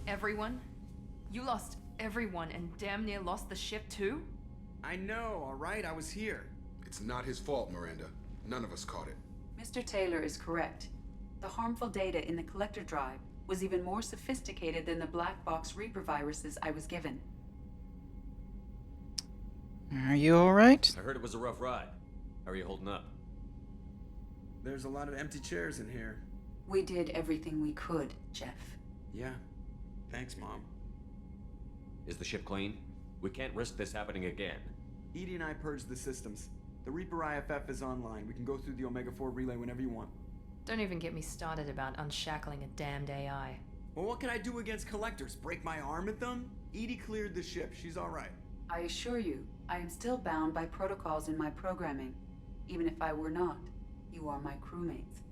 Everyone? You lost everyone and damn near lost the ship too? I know, alright? I was here. It's not his fault, Miranda. None of us caught it. Mr. Taylor is correct. The harmful data in the collector drive was even more sophisticated than the black box Reaper viruses I was given. Are you alright? I heard it was a rough ride. How are you holding up? There's a lot of empty chairs in here. We did everything we could, Jeff. Yeah. Thanks, Mom. Is the ship clean? We can't risk this happening again. EDI and I purged the systems. The Reaper IFF is online. We can go through the Omega-4 relay whenever you want. Don't even get me started about unshackling a damned AI. Well, what can I do against collectors? Break my arm at them? EDI cleared the ship. She's alright. I assure you, I am still bound by protocols in my programming. Even if I were not, you are my crewmates.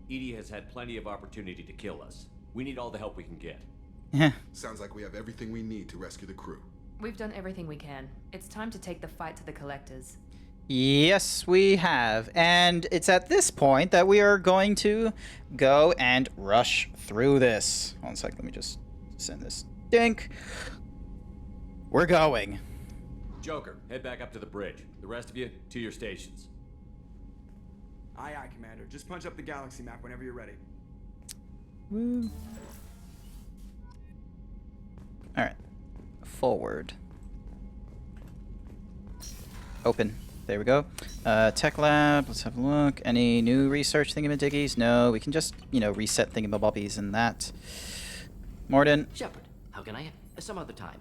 EDI has had plenty of opportunity to kill us. We need all the help we can get. Yeah. Sounds like we have everything we need to rescue the crew. We've done everything we can. It's time to take the fight to the collectors. Yes, we have. And it's at this point that we are going to go and rush through this. One sec, let me just send this dink. We're going. Joker, head back up to the bridge. The rest of you, to your stations. Aye, aye, Commander. Just punch up the galaxy map whenever you're ready. Woo. Alright. Forward. Open. There we go. Tech lab, let's have a look. Any new research thingamadiggies? No, we can just, reset thingamabobbies and that. Mordin. Shepard, how can I help? Some other time.